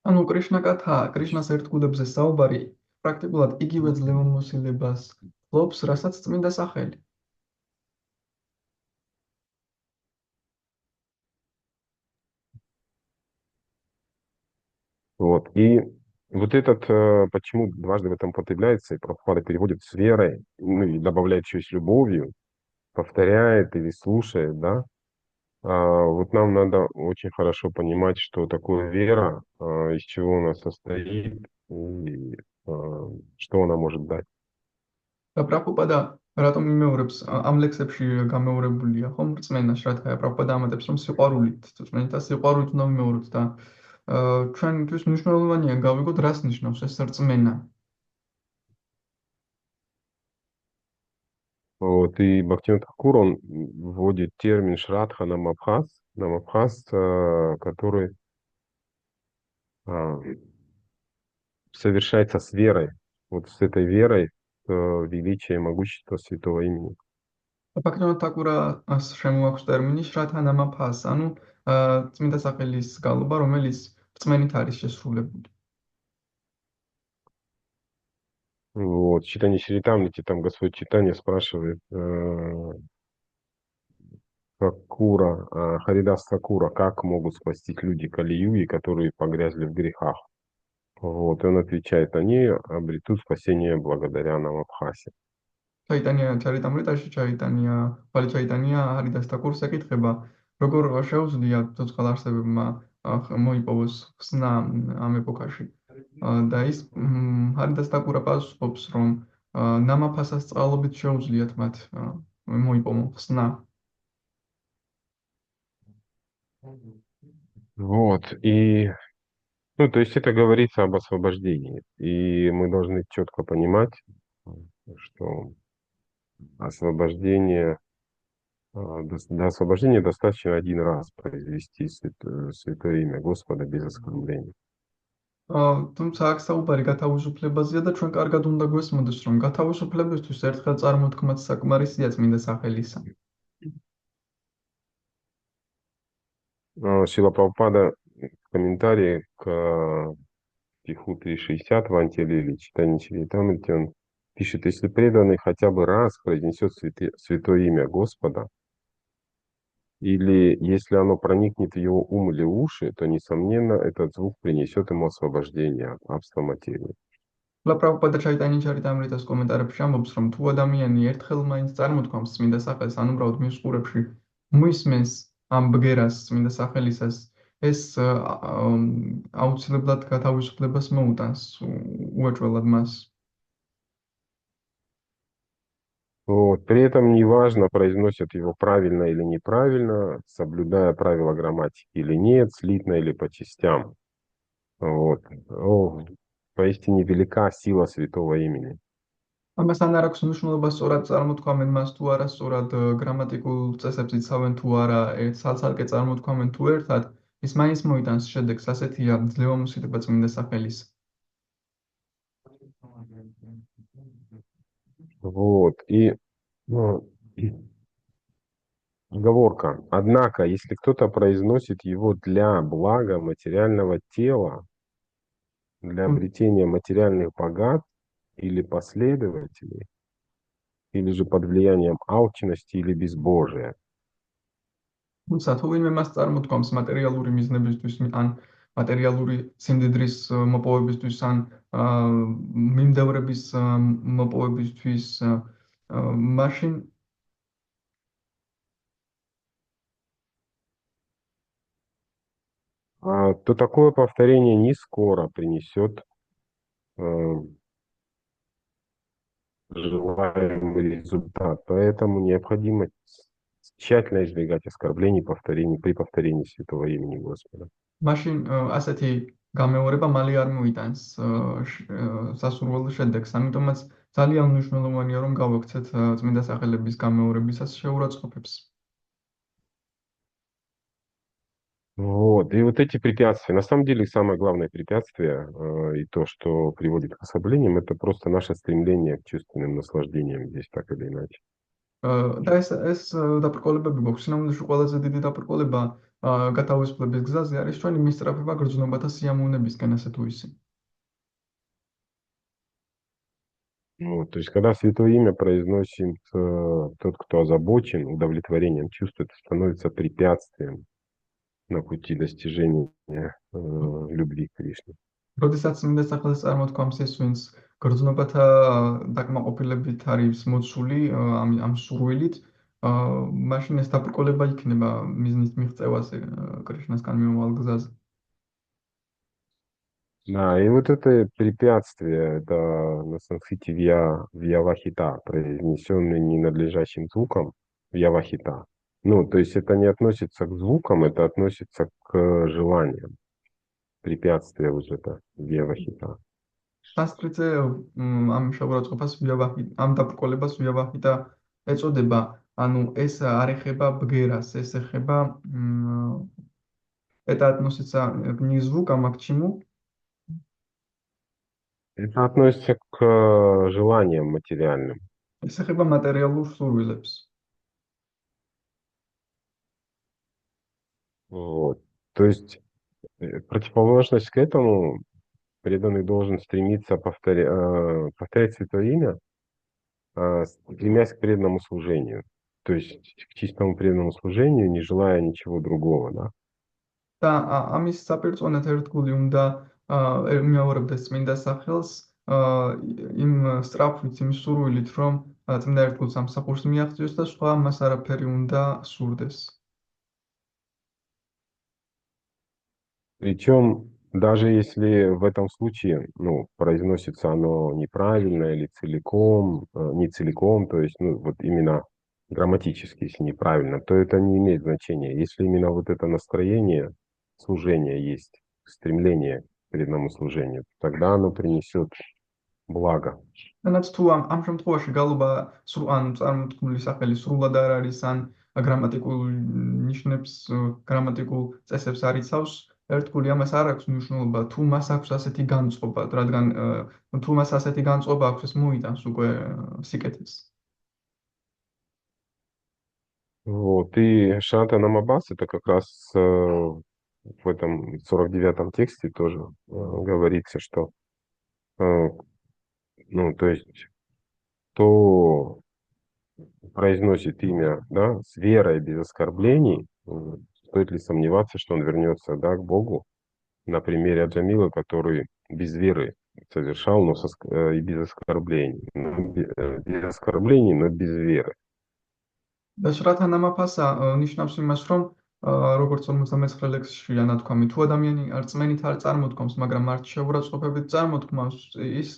ანუ კრიშნა კათა, კრიშნას ერთგულებზე საუბარი პრაქტიკულად იგივე ძლევამოსილებას ფლობს, რასაც წმინდა სახელი. Вот, и вот этот, почему дважды в этом употребляется, и Прабхупада переводит с верой, ну и добавляет еще и с любовью, повторяет или слушает, да, вот нам надо очень хорошо понимать, что такое вера, из чего она состоит и что она может дать. და პრაბჰუპადა რატომ იმეორებს ამ ლექსებში გამეორებულია ხომ რწმენა შრადჰაია პრაბჰუპადა ამატებს რომ სიყვარულით რწმენით და სიყვარულით უნდა ვიმეოროთ და ჩვენთვის მნიშვნელოვანია გავიგოთ რას ნიშნავს ეს რწმენა. Вот, и Бхактивinoда Тхакур, он вводит термин Шрадха намабхас, который совершается с верой, вот с этой верой в величие и могущество святого имени. ბაქტივინოდა თაკურა შემოაქვს ტერმინი შრადჰა ნამაფას, ანუ წმინდა სახელის გალობა, რომელიც რწმენით არის შესრულებული. Вот, читание Чаритамрити, там Господь Читания спрашивает Харидас Такура, как могут спастись люди Кали-юги, которые погрязли в грехах. Вот, и он отвечает, они обретут спасение благодаря Намабхасе. ჩაიტანია ჩარიტამრიტაში ჩაიტანია ბალი ჩაიტანია ჰარიდას თაკურს ეკითხება როგორ შეუძლია ცოცხალ არსებებმა მოიპოვოს ხსნა ამ ეპოქაში და ის ჰარიდას დაკურა პასუხობს, რომ ნამაფასას წყალობით შეუძლიათ მათ მოიპოვონ ხსნა. Вот, и, ну, то есть это говорится об освобождении. И мы должны четко понимать, что освобождение, для освобождения достаточно один раз произвести святое имя Господа без оскорбления. თუმცა აქ საუბარი გათავისუფლებაზეა და ჩვენ კარგად უნდა გვესმოდეს, რომ გათავისუფლებისთვის ერთხელ წარმოთქმაც საკმარისია წმინდა სახელისა. Шрила Прабхупада в комментарии к стиху 360 в Антилиле, читание Чаритамрити, он пишет, если преданный хотя бы раз произнесет святое имя Господа, или если оно проникнет в его ум или уши, то, несомненно, этот звук принесет ему освобождение от рабства материи. Прабхупада Чайтанья Чаритамритას კომენტარებში ამბობს, რომ თუ ადამიანი ერთხელ მაინც წარმოთქვამს წმინდა სახელს, ან უბრალოდ მისყურებში მოისმენს ამ ბგერას წმინდა სახელისას, ეს აუცილებლად გათავისუფლებას მოუტანს უეჭველად მას. Вот. При этом неважно, произносят его правильно или неправильно, соблюдая правила грамматики или нет, слитно или по частям. Вот. Поистине велика сила святого имени. ამასთან არ აქვს მნიშვნელობა სწორად წარმოთქვამენ მას თუ არა, სწორად გრამატიკულ წესებს იცავენ თუ არა, ცალ-ცალკე წარმოთქვამენ თუ ერთად, ის მაინც მოიტანს შედეგს, ასეთია ძლევამოსილება წმინდა სახელის. Вот. И оговорка. Однако, если кто-то произносит его для блага материального тела, для обретения материальных богатств или последователей, или же под влиянием алчности или безбожия. თუმცა თუ ვინმე მას წარმოთქვამს მატერიალური მიზნებისთვის, ან მატერიალური სიმდიდრის მოპოვებისთვის, ან მიმდევრების მოპოვებისთვის, მაშინ то такое повторение не скоро принесет желаемый результат. Поэтому необходимо тщательно избегать оскорблений при повторении святого имени Господа. მაშინ ასეთი გამეორება მალე არ მოიტანს სასურველ შედეგს. ამიტომაც ძალიან მნიშვნელოვანია რომ გავაქცეთ წმინდა სახელების გამეორებისას შეურაცხყოფებს. Вот. И вот эти препятствия, на самом деле самое главное препятствие и то, что приводит к ослаблениям, это просто наше стремление к чувственным наслаждениям здесь так или иначе. და ეს დაბრკოლებები გვაქვს. სინამდვილეში ყველაზე დიდი დაბრკოლება გათავისუფლების გზაზე არის ჩვენი მისწრაფება გრძნობათა სიამოვნებისკენ, ასე თუ ისე. Вот, то есть, когда святое имя произносит тот, кто озабочен удовлетворением чувств, это становится препятствием на пути достижения любви к Кришне. როდესაც წმინდა სახელს წარმოთქვამს ეს, ვინც გრძნობათა დაკმაყოფილებით არის მოცული ამ სურვილით, მაშინ ეს დაბრკოლება იქნება მიზნის მიღწევაზე კრიშნასკან მიმავალ გზაზე. Да, и вот это препятствие, это на санскрите вьявахита, произнесенное ненадлежащим звуком, вьявахита. Ну, то есть это не относится к звукам, это относится к желаниям. Препятствие уже это вьявахита. Санскритზე ამ შეურაცხყოფას ამ დაბრკოლებას ვიავახიტა ეწოდება, ანუ ეს არ ეხება ბგერას, ეს ეხება это относится не к звукам, а к чему? Это относится к желаниям материальным. ეს ეხება მატერიალურ სურვილებს. Вот. То есть противоположность к этому преданный должен стремиться повторять святое имя, стремясь к преданному служению. То есть к чистому преданному служению, не желая ничего другого, да? და ამის საპირწონედ ერთგული უნდა მეუღებდეს წმინდა სახელს იმ სწრაფვით, იმ სურვილით, რომ წმინდა ერთგულს ამსახურს მიაღწიოს და სხვა მას არაფერი უნდა სურდეს. Причем, даже если в этом случае, ну, произносится оно неправильно или целиком, не целиком, то есть, ну, вот именно грамматически, если неправильно, то это не имеет значения. Если именно вот это настроение служения есть, стремление к преданному служению, тогда оно принесет благо. თანაც თუ ამ შემთხვევაში გალობა ან წარმოთქმული სახელი სრულად არ არის ან გრამატიკულ ნიშნებს გრამატიკულ წესებს არ იცავს ერთგული ამას არ აქვს მნიშვნელობა თუ მას აქვს ასეთი განწყობა რადგან თუ მას ასეთი განწყობა აქვს ეს მოიტანს უკვე სიკეთეს Вот, и Шанта Намабас, это как раз в этом 49-м тексте тоже говорится, что, э, ну, то есть, кто произносит имя, да, с верой, без оскорблений, стоит ли сомневаться, что он вернется, да, к Богу, на примере Аджамила, который без веры совершал, но и без оскорблений. Без оскорблений, но без веры. და შრათა ნამაფასა ნიშნავს იმას, რომ როგორც 59 ლექსშია ნათქვამი, თუ ადამიანი რწმენით არ წარმოთქვამს, მაგრამ არ შეურაცხყოფებით წარმოთქმავს, ის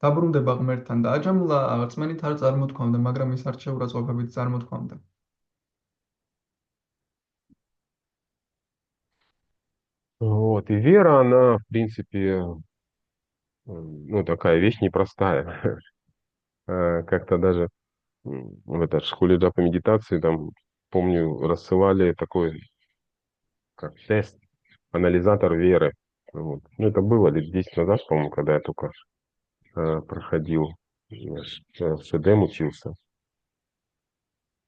დაბრუნდება ღმერთთან და აჯამლა რწმენით არ წარმოთქვამდა, მაგრამ ის არ შეურაცხყოფებით წარმოთქვამდა. Вот, и вера, она, в принципе, ну, такая вещь непростая. Как-то даже в этой школе джапа медитации, там, помню, рассылали такой, как тест, анализатор веры. Вот. Ну, это было лет 10 назад, по-моему, когда я только проходил, в ШДМ учился.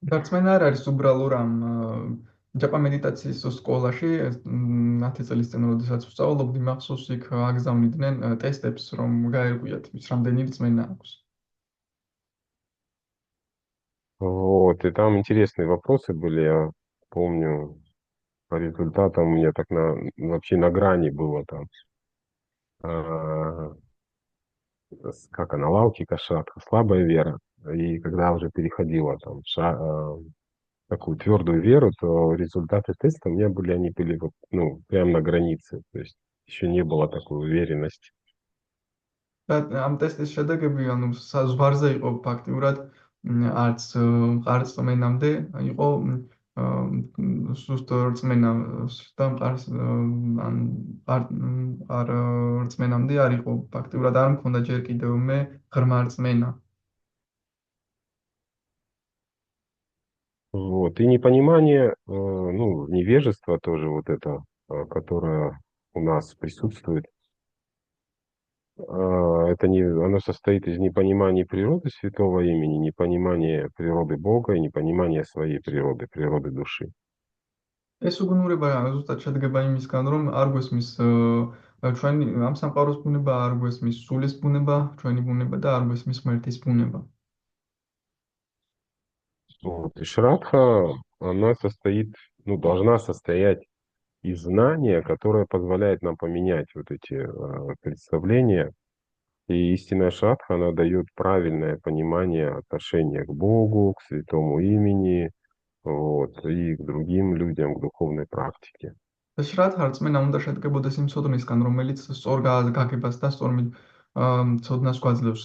რწმენა არ არის უბრალო რამ ჯაპა მედიტაციის სკოლაში 10 წლის წინ როდესაც ვსწავლობდი მახსოვს იქ აგზავნიდნენ ტესტებს რომ გაერკვიათ ის რამდენი რწმენა აქვს. Вот, и там интересные вопросы были, я помню, по результатам у меня так вообще на грани было там. а, как она, лауки кашатка, слабая вера. И когда уже переходила там такую твердую веру, то результаты теста у меня были, они были вот, ну, прямо на границе. То есть еще не было такой уверенности. და ამ ტესტის შედეგები ანუ საზღვარზე იყო ფაქტიურად არც მყარ რწმენამდე იყო სუსტ რწმენა და მყარ რწმენამდე არ იყო ფაქტიურად არ მქონდა ჯერ კიდევ მე ღრმა რწმენა. Вот. И непонимание, ну, невежество тоже вот это, которое у нас присутствует, это не, оно состоит из непонимания природы святого имени, непонимания природы Бога и непонимания своей природы, природы души. ეს უგუნურება ზუსტად შედგება იმისგან, რომ არ გვესმის ჩვენი ამ სამყაროს ბუნება, არ გვესმის სულის ბუნება, ჩვენი ბუნება და არ გვესმის ღმერთის ბუნება. Вот. И Шрадха, она состоит, ну, должна состоять из знания, которое позволяет нам поменять вот эти представления. И истинная Шрадха, она дает правильное понимание отношения к Богу, к святому имени, вот, и к другим людям, к духовной практике. შრათ რწმენა უნდა შედგებოდეს იმ ცოდნისგან, რომელიც სწორ გაგებას და სწორ ცოდნას გვაძლევს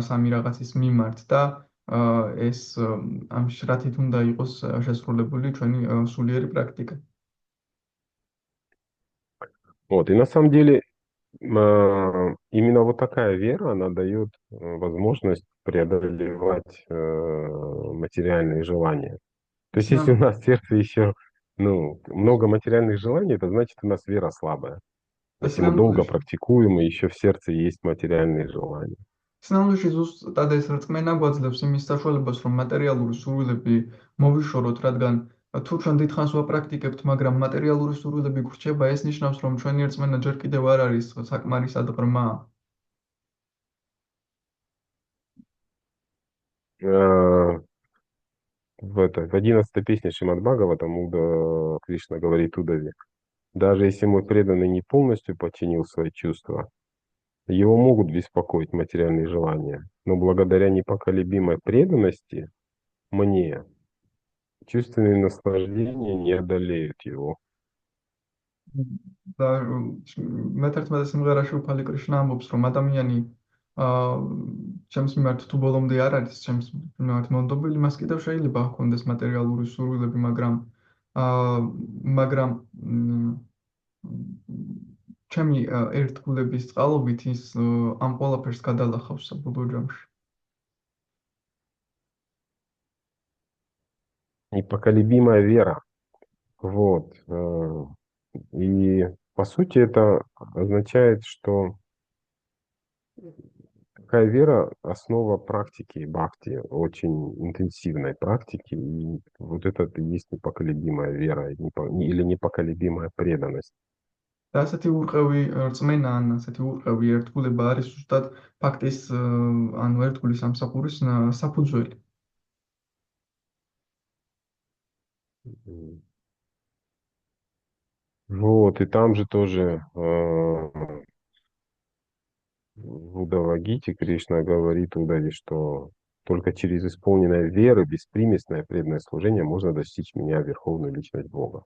სამი რაღაცის მიმართ და ეს ამ შრათით უნდა იყოს შესრულებული ჩვენი სულიერი პრაქტიკა. Вот, и на самом деле именно вот такая вера, она дает возможность преодолевать материальные желания. То есть, если у нас в сердце еще, ну, много материальных желаний, это значит, у нас вера слабая. Если мы долго практикуем, и еще в сердце есть материальные желания. სინამდვილეში ზუსტად ეს რწმენა გვაძლევს იმის საშუალებას, რომ მატერიალური სურვილები მოვიშოროთ, რადგან თუ ჩვენ დიდხანს ვაპრაქტიკებთ, მაგრამ მატერიალური სურვილები გრჩება, ეს ნიშნავს, რომ ჩვენი რწმენა ჯერ კიდევ არ არის საკმარისად ღრმა. В 11-й песне Шримад Бхагаватам Кришна говорит Удаве: даже если мой преданный не полностью подчинил свои чувства, его могут беспокоить материальные желания, но благодаря непоколебимой преданности мне чувственные наслаждения не одолеют его. და მე-11 სიმღერაში უფალი კრიშნა ამბობს, რომ ადამიანი აა ჩემს მიმართ თუ ბოლომდე არ არის ჩემს მიმართ მონდობილი, მას კიდევ შეიძლება ჰქონდეს მატერიალური სურვილები, აა მაგრამ ჩემი ერთგულების წყალობით ის ამ ყველაფერს გადალახავს საბოლოო ჯამში. Непоколебимая вера. Вот. И по сути это означает, что такая вера — основа практики бхакти, очень интенсивной практики. И вот это и есть непоколебимая вера или непоколебимая преданность. და ასეთი ურყევი რწმენა ან ასეთი ურყევი ერთგულება არის ზუსტად ფაქტის ანუ ერთგულის ამსახურის საფუძველი. М. Вот, и там же тоже в Удавагите Кришна говорит Удаде, что только через исполненное веры, беспримесное преданное служение можно достичь меня, верховную личность Бога.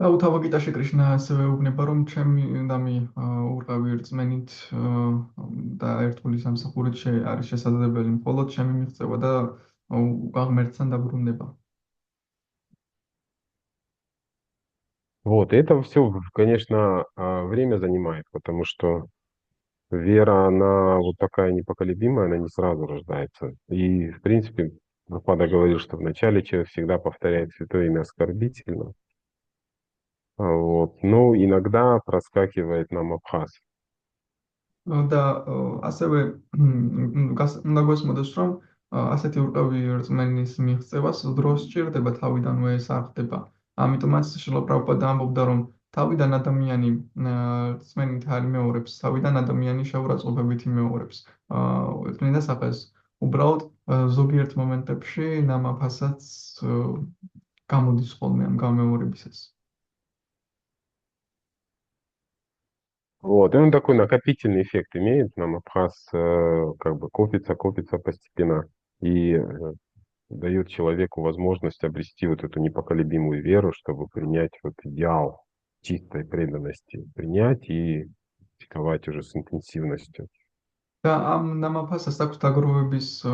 და უთავო გიტაში კრიშნა ასევე უბნება, რომ ჩემი ნამი ურყევი რწმენით და ერთგულის ამსახურით არის შესაძლებელი მხოლოდ ჩემი მიღწევა და უღმერთთან დაბრუნება. Вот, это все, конечно, время занимает, потому что вера, она вот такая непоколебимая, она не сразу рождается. И, в принципе, Прабхупада говорил, что вначале человек всегда повторяет святое имя оскорбительно. Вот. Но иногда проскакивает нам Абхаз. და ასევე უნდა გვესმოდეს, რომ ასეთი ურყევი რწმენის მიღწევას დროს სჭირდება, თავიდანვე ეს არ ხდება. ამიტომაც შრილა პრაბჰუპადა ამბობდა, რომ თავიდან ადამიანი რწმენით არ იმეორებს, თავიდან ადამიანი შეურაცხყოფებით იმეორებს წმინდა საფეს. უბრალოდ ზოგიერთ მომენტებში ნამაფასაც გამოდის ხოლმე ამ გამეორებისას. Вот. И он такой накопительный эффект имеет. Нам Абхаз как бы копится постепенно и дает человеку возможность обрести вот эту непоколебимую веру, чтобы принять вот идеал чистой преданности, принять и практиковать уже с интенсивностью. და ამ ნამაფასას აქვს დაგროვების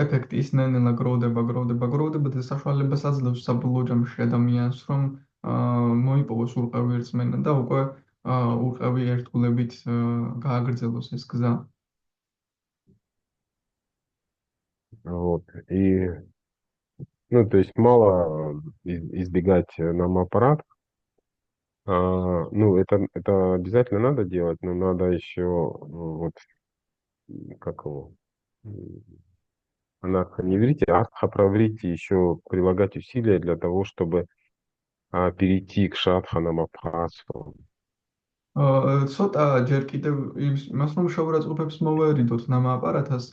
ეფექტი, ის ნელ-ნელა გროვდება და საშუალებას აძლევს საბოლოო ჯამში ადამიანს, რომ მოიპოვოს ურყევი რწმენა და უკვე ურყევი ერთგულებით გააგრძელოს ეს გზა. Вот. И, ну, то есть мало избегать нам аппарат. Ну, это обязательно надо делать, но надо еще вот как его, анарха не врите, артха проврите, еще прилагать усилия для того, чтобы перейти к шадханам абхазу. ცოტა ჯერ კიდევ იმას რომ შეურაცხყოფებს მოვერიდოთ ნამა აპარატას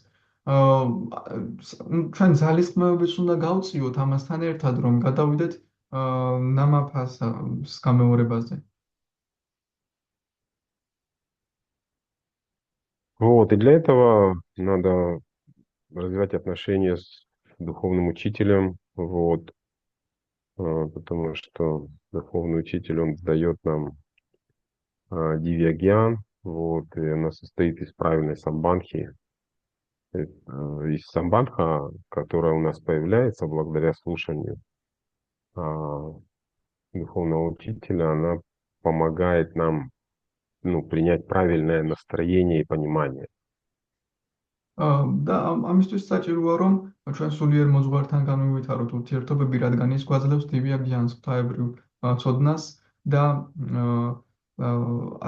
ჩვენ ძალისხმევების უნდა გავწიოთ ამასთან ერთად რომ გადავიდეთ ნამაფასის გამეორებაზე. Вот, и для этого надо развивать отношения с духовным учителем, вот, потому что духовный учитель, он дает нам дивья-гьян, вот, и она состоит из правильной самбанхи. Из самбанха, которая у нас появляется благодаря слушанию духовного учителя, она помогает нам, ну, принять правильное настроение и понимание. და ამისთვის საჭიროა რომ ჩვენ სულიერ მოზღვართან განვივითაროთ ურთიერთობები, რადგან ის გვაძლევს დივიაგიანს, ღვთაებრივ ცოდნას და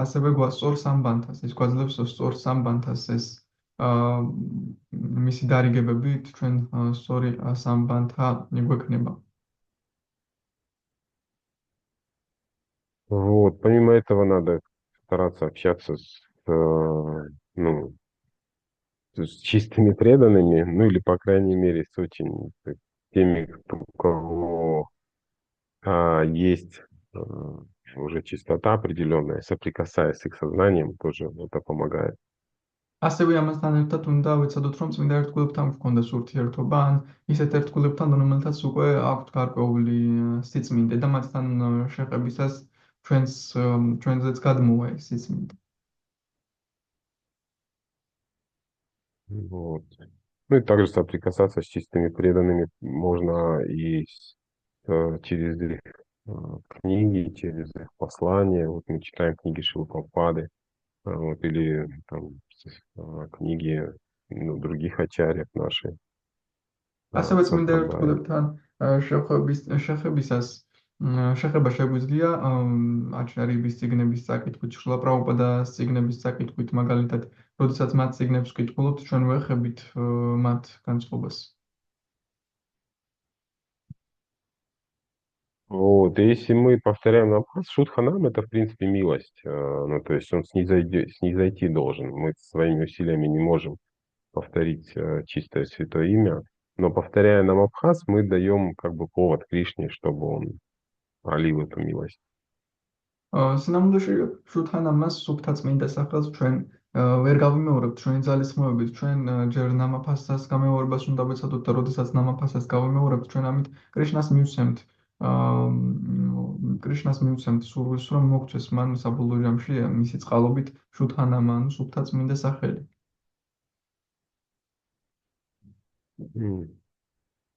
ასევე გვასწორ სამბანთას, ის გვაძლევს სწორ სამბანთას ეს მისი დარიგებებით ჩვენ სწორი სამბანთა მიგვექნება. Вот, помимо этого надо стараться общаться ну, с чистыми преданными, ну или, по крайней мере, с очень теми, у кого есть уже чистота определенная, соприкасаясь с их сознанием, тоже это помогает. ასევე ამასთან ერთად უნდა ვეცადოთ, რომ წმინდა ერთგულებთან გვქონდეს ურთიერთობა, ან ისეთ ერთგულებთან, რომელთაც უკვე აქვთ გარკვეული სიწმინდე და მათთან შეხებისას ჩვენზეც გადმოვა ეს სიწმინდე. Вот. Ну и также соприкасаться с чистыми преданными можно и через их э, книги, через их послания. Вот мы читаем книги Шилы Прабхупады, вот, или там книги ну, других ачарьев наших, ასევე წმინდა Садхабая. ერთგულებთან შეხებისას შეხება შეგვიძლია აჩარიების წიგნების წაკითხვით, შრილა პრაბჰუპადას წიგნების წაკითხვით, მაგალითად, როდესაც მათ წიგნებს ვკითხულობთ, ჩვენ ვეხებით მათ განწყობას. Вот, и если мы повторяем намаз, шутханам это, в принципе, милость. Ну, то есть он снизойти должен. Мы своими усилиями не можем повторить чистое святое имя. Но повторяя нам Абхаз, мы даем как бы повод Кришне, чтобы он пролил эту милость. სინამდვილეში შუთანამას სუფთა წმინდა სახელს ჩვენ ვერ გავიმეორებთ ჩვენი ძალისხმევებით, ჩვენ ჯერ ნამაფასას გამეორებას უნდა ვეცადოთ და როდესაც ნამაფასას გავიმეორებთ, ჩვენ ამით კრიშნას მივცემთ სურვილს, რომ მოგცეს მან საბოლოო ჯამში მისი წყალობით შუთანამა, ანუ სუფთა წმინდა სახელი.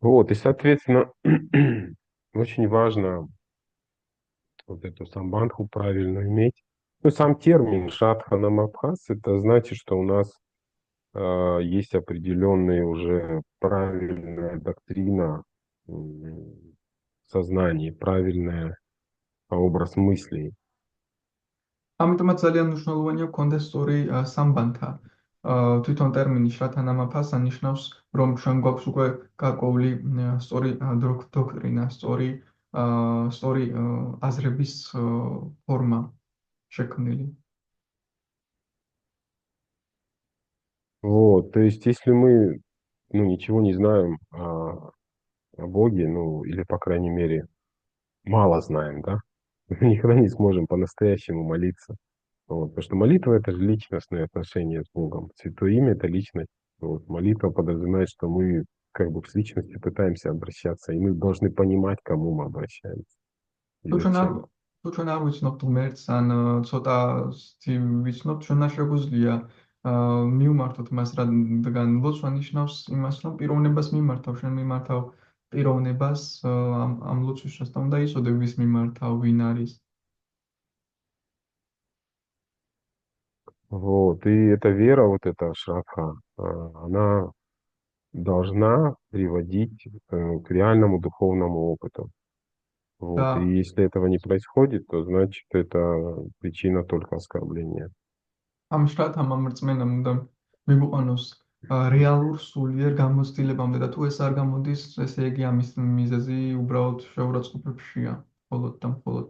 Вот, и, соответственно, очень важно вот эту самбандху правильно иметь. Ну, сам термин шатханам Абхаз, это значит, что у нас есть определенная уже правильная доктрина сознания, правильный образ мыслей. ამიტომაც ძალიან მნიშვნელოვანია გქონდეს სწორი სამბანთა. თვითონ ტერმინი შრათანამაფასა ნიშნავს, რომ ჩვენ გვაქვს უკვე გარკვეული სწორი დოქტრინა, სწორი აზრების ფორმა შექმნილი. Вот, то есть, если мы ну, ничего не знаем о Боге, ну, или, по крайней мере, мало знаем, да, мы никогда не сможем по-настоящему молиться. Вот, потому что молитва — это же личностные отношения с Богом. Святое имя — это личность. Вот, молитва подразумевает, что мы как бы с личностью пытаемся обращаться, и мы должны понимать, к кому мы обращаемся и თუ ჩვენ არ зачем. თუ ჩვენ არ ვიცნობთ ღმერთს, ან ცოტა ვიცნობთ, ჩვენ არ შეგვიძლია მივმართოთ მას, რადგან ლოცვა ნიშნავს იმას, რომ პიროვნებას მიმართავ, შენ მიმართავ პიროვნებას ამ ლოცვისას და უნდა იცოდე ვის მიმართავ, ვინ არის. Вот, и эта вера, вот эта шрадха, она должна приводить к реальному духовному опыту. Вот, и და если этого не происходит, то значит это причина только оскорбления. ამ შრათამ ამ რწმენამ უნდა მიგვიყვანოს რეალურ სულიერ გამოცდილებამდე და თუ ეს არ გამოდის, ესე იგი ამის მიზეზი უბრალოდ შეურაცხყოფებშია, მხოლოდ და მხოლოდ.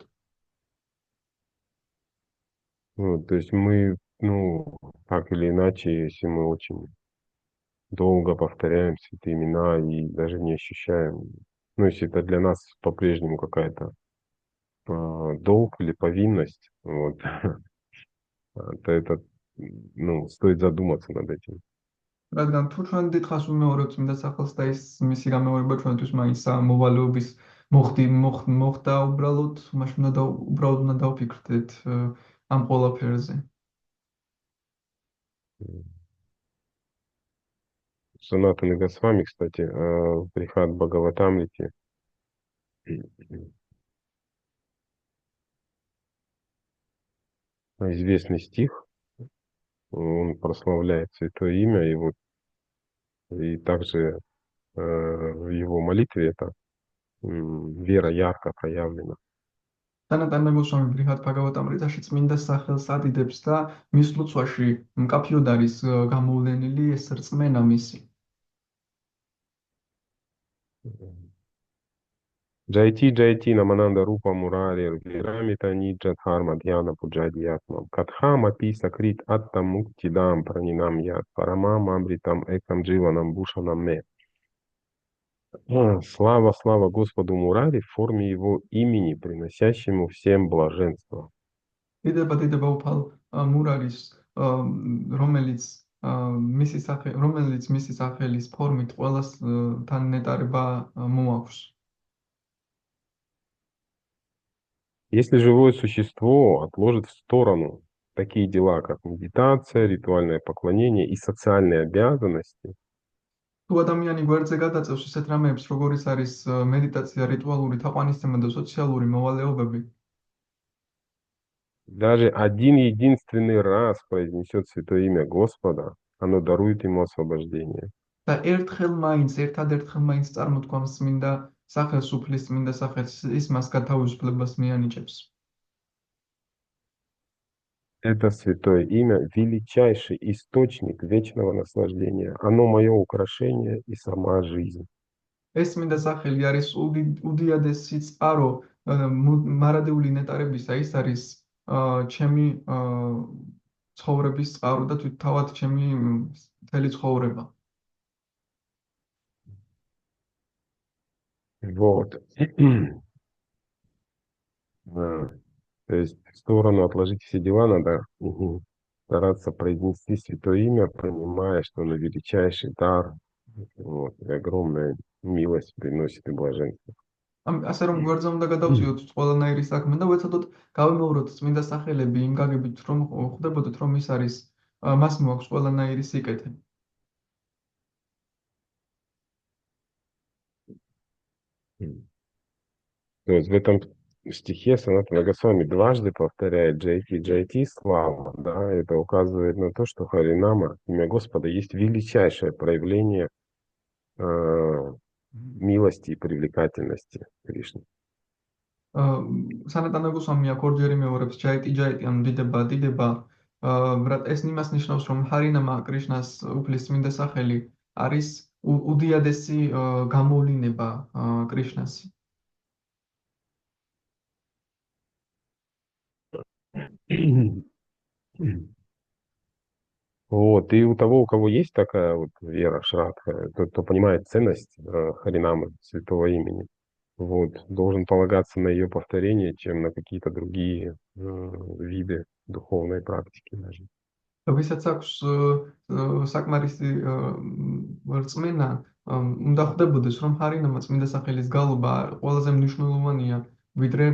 Вот, то есть мы, ну, так или иначе, если мы очень долго повторяем святые имена и даже не ощущаем, ну, если это для нас по-прежнему какая-то долг или повинность, вот, то это, ну, стоит задуматься над этим. რადგან თუ ჩვენ დიდხანს ვიმეორებთ წმინდა სახელს და ის მისი გამეორება ჩვენთვის მაინც მოვალეობის მოხდა უბრალოდ, მაშინ უბრალოდ უნდა დავფიქრდეთ ამ ყველაფერზე. Санатана Госвами, кстати, в Брихат Бхагаватамрите известный стих, он прославляет святое имя, и вот и также в его молитве эта вера ярко проявлена. თანატან მეგოსვამი ბრიჰად ბჰაგავატამრიტაში წმინდა სახელს ადიდებს და მის ლოცვაში მკაფიოდ არის გამოვლენილი ეს რწმენა მისი. Джайти Джайти Намананда Рупа Мурари Вирамита Ниджа Дхарма Дьяна Пуджадьятмам Катхам Апи Сакрит Аттам Муктидам Пранинам Яд Парамам Амритам Экам Дживанам Бушанам Ме. Слава, слава Господу Мурари в форме его имени, приносящему всем блаженство. დიდება უფალ მურარის რომელიც მისი სახელის ფორმით ყველას თან ნეტარება მოაქვს. Если живое существо отложит в сторону такие дела, как медитация, ритуальное поклонение и социальные обязанности, თუ ადამიანი გვერდზე გადაწევს ისეთ რამეებს, როგორიც არის მედიტაცია, რიტუალური თაყვანისცემა და სოციალური მოვალეობები, даже один единственный раз произнесет святое имя Господа, оно дарует ему освобождение. და ერთადერთხელ მაინც წარმოთქვამს წმინდა სახელს, უფლის წმინდა სახელს, ის მას გათავისუფლებას მიანიჭებს. Это святое имя– величайший источник вечного наслаждения. Оно мое украшение и сама жизнь. ეს წმინდა სახელი არის უდიადესი წყარო მარადეული ნეტარებისა, ის არის ჩემი ცხოვრების წყარო და თავად ჩემი მთელი ცხოვრება. Вот. Да. То есть в сторону отложить все дела надо стараться произнести святое имя, понимая, что оно величайший дар, вот, и огромная милость приносит и блаженство. ასე რომ გვერდზე უნდა გადავწიოთ ყველანაირი საქმე და ვეცადოთ გავიმეოროთ წმინდა სახელები იმ გაგებით, რომ ხვდებოდეთ, რომ ის არის მას მოაქვს ყველანაირი სიკეთე. То есть в этом стихе Санатана Госвами дважды повторяет Джайти, Джайти, слава, да, это указывает на то, что Харинама, имя Господа, есть величайшее проявление милости и привлекательности Кришны. სანატანა გოსვამი აქ ორჯერ იმეორებს ჯაიტი ან დიდება. ეს იმას ნიშნავს, რომ ჰარინამა კრიშნას უფლის წმინდა სახელი არის უდიადესი გამოვლინება კრიშნას. Вот, и у того, у кого есть такая вот вера Шрадха, тот, кто понимает ценность Харинамы, святого имени, вот, должен полагаться на ее повторение, чем на какие-то другие виды духовной практики даже. ვისაც აქვს საკმარისი რწმენა, უნდა ხვდებოდეს, რომ ჰარინამა წმინდა სახელის გალობა ყველაზე მნიშვნელოვანია, ვიდრე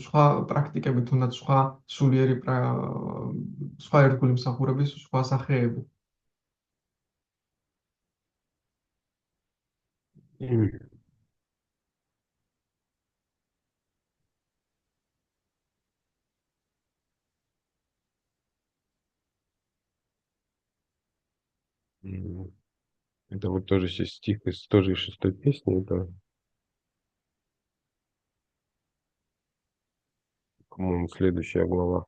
სხვა პრაქტიკები, თუნდაც სხვა სულიერი სხვა ერთგული მსახურების სხვა სახეები. Это вот тоже стих из тоже из 6-й песни, это, по-моему, следующая глава.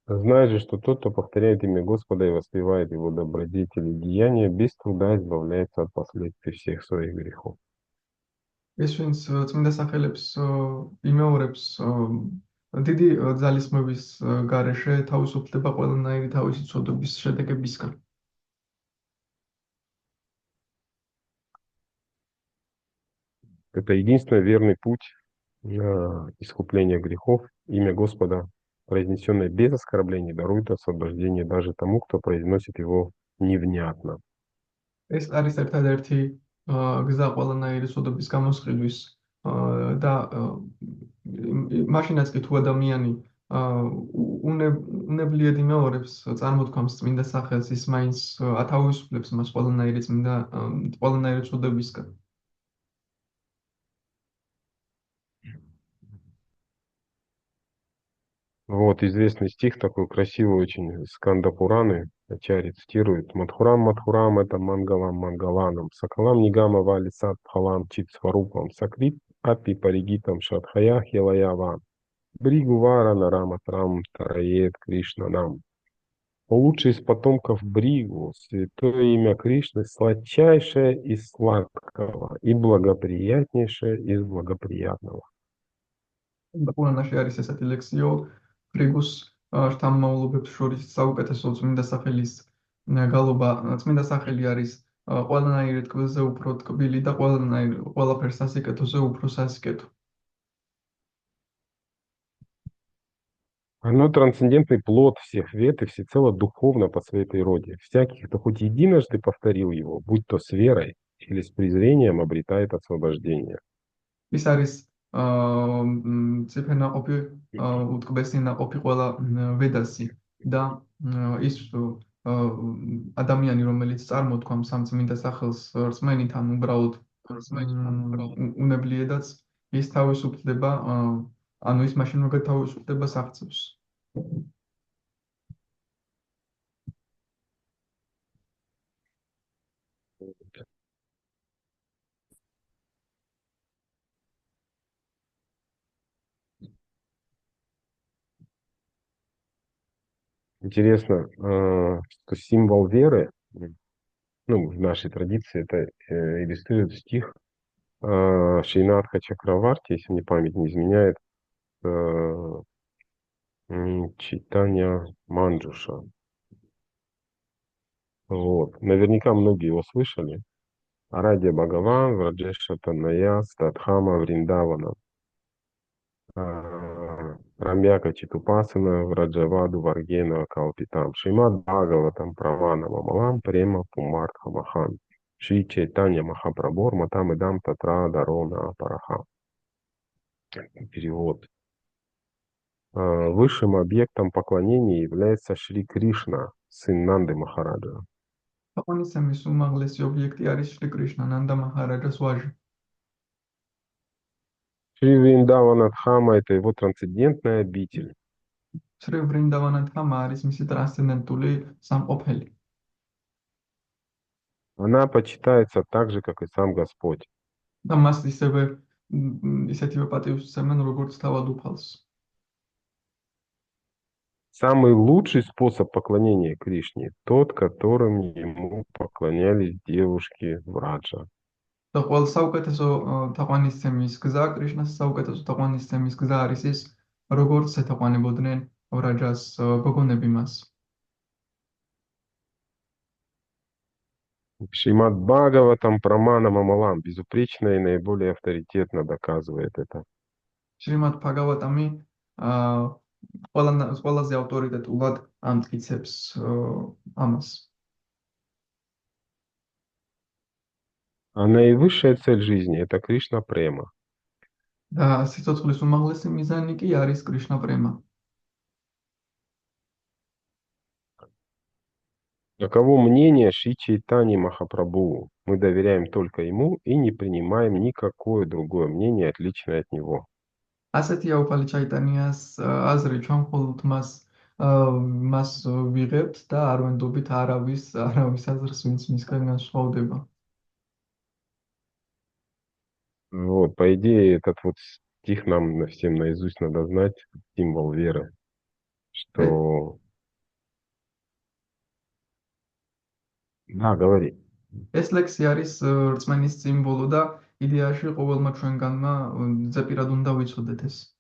Знай же, что тот, кто повторяет имя Господа и воспевает его добродетели и деяния, без труда избавляется от последствий всех своих грехов. ეს ვინც წმინდა სახელებს იმეორებს დიდი ძალისმების გარეშე თავისუფლდება ყველანაირი თავისი ცოდვების შედეგებისგან. Это единственный верный путь искупления грехов. Имя Господа, произнесенное без оскорблений, дарует освобождение даже тому, кто произносит его невнятно. ეს არის ერთადერთი გზა ყველანაირი ცოდვების გამოსყიდვის და მაშინაც კი თუ ადამიანი უნებლიად იმეორებს წარმოთქვამს წმინდა სახელს, ის მაინც ათავისუფლებს მას ყველანაირი ცოდვებისგან. Вот известный стих такой красивый очень из Сканда Пураны. Ачарья цитирует: Мадхурам Мадхурам это Мангалам Мангаланам, Сакалам Нигама Вали Садхалам Чит Сварупам, Сакрит Апи Паригитам Шадхая Хилаявам, Бригувара Нарама Трам Тараед Кришна Нам. Лучший из потомков Бригу, святое имя Кришны, сладчайшее из сладкого и благоприятнейшее из благоприятного. პურანაში არის ესეთი ლექსიო ფრიგუს შთამომავლობებს შორის საუკეთესო წმინდა სახელის გალობა. წმინდა სახელი არის ყველანაირ თქმაზე უფრო ტკბილი და ყველაფერ სასიკეთოზე უფრო სასიკეთო. Оно трансцендентный плод всех вет и всецело духовно по своей природе. Всякий, кто хоть единожды повторил его, будь то с верой или с презрением, обретает освобождение. ის არის ციფერნაყოფი უტკბესი ნაყოფი ყველა ვედასი და ის ადამიანი რომელიც წარმოთქვამს ამ წმინდა სახელს რწმენით ან უბრალოდ უნებლიედაც ის თავისუფლდება ანუ ის მაშინ როგორ თავისუფლდება აღწევს. Интересно, что символ веры, ну, в нашей традиции это иллюстрирует стих Шринатха Чакраварти, если мне память не изменяет, читания Манджуша. Вот. Наверняка многие его слышали. Арадья Бхагаван, Враджеша Танная, Стадхама, Вриндавана. Рамьяка Читупасана, Враджаваду, Варгена, Калпитам. Шримад Бхагаватам, Правана, Мамалам, Према, Пумартха, Махан. Шри Чайтанья Махапрабор, Матам Идам, Татра, Дарона, Параха. Перевод. Высшим объектом поклонения является Шри Кришна, сын Нанды Махараджа. თაყვანისცემის უმაღლესი ობიექტი არის შრი კრიშნა, ნანდა მაჰარაჯას ვაჟი. Шри Вриндавана Дхама — это его трансцендентная обитель. შრი ვრინდავანა თამა არის მისი ტრანსცენდენტული სამყოფელი. Она почитается так же, как и сам Господь. და მას ისეთივე პატივისცემენ, როგორც თავად უფალს. Самый лучший способ поклонения Кришне — тот, которым ему поклонялись девушки Враджа. და ყველა საუკეთესო თაყვანისცემის გზა, კრიშნას საუკეთესო თაყვანისცემის გზა არის ის, როგორც ეთაყვანებოდნენ ვრაჯას გოგონები მას. Шримад Бхагаватам Прамана Мамалам безупречно и наиболее авторитетно доказывает это. შრიმად ბჰაგავატამი ყველაზე ავტორიტეტულად ამტკიცებს ამას. А наивысшая цель жизни — это Кришна Према. და სიცოცხლის უმაღლესი მიზანი კი არის კრიშნა პრემა. Таково мнение Шри Чайтани Махапрабху. Мы доверяем только ему и не принимаем никакое другое мнение, отличное от него. ასეთია უფალი ჩაიტანიას აზრი, ჩვენ მხოლოდ მას ვიღებთ და არ ვენდობით არავის აზრს, ვინც მისგან განსხვავდება. Вот, по идее, этот вот стих нам всем наизусть надо знать, символ веры, что... Да, говори. ეს ლექსი არის რწმენის სიმბოლო და იდეაში ყოველმა ჩვენგანმა ზეპირად უნდა ვიცოდეთ ეს.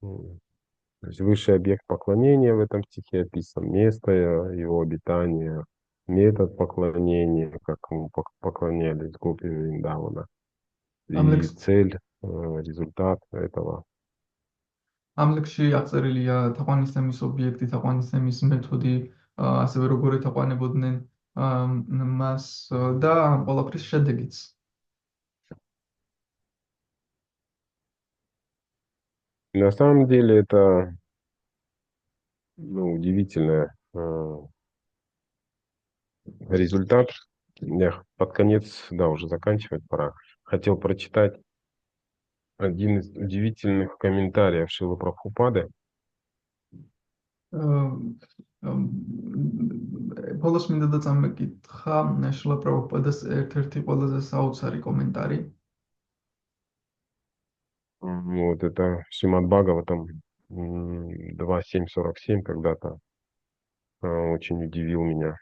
То есть высший объект поклонения в этом стихе описан, место его обитания, метод поклонения, как ему поклонялись гопи Вриндавана, и цель, результат этого. ამ ლექსში აღწერილია თაყვანისცემის ობიექტი, თაყვანისცემის მეთოდი, ასევე როგორ ეთაყვანებოდნენ მას და ამ ყველაფრის შედეგიც. На самом деле это удивительный результат. Я под конец, да, уже заканчивать пора. Хотел прочитать один из удивительных комментариев Шрилы Прабхупады. ბოლოს მინდა და წამეკითხა შრილა პრაბჰუპადას ერთ-ერთი ყველაზე საოცარი კომენტარი. Вот это Шримад Бхагаватам 2.7.47 когда-то очень удивил меня.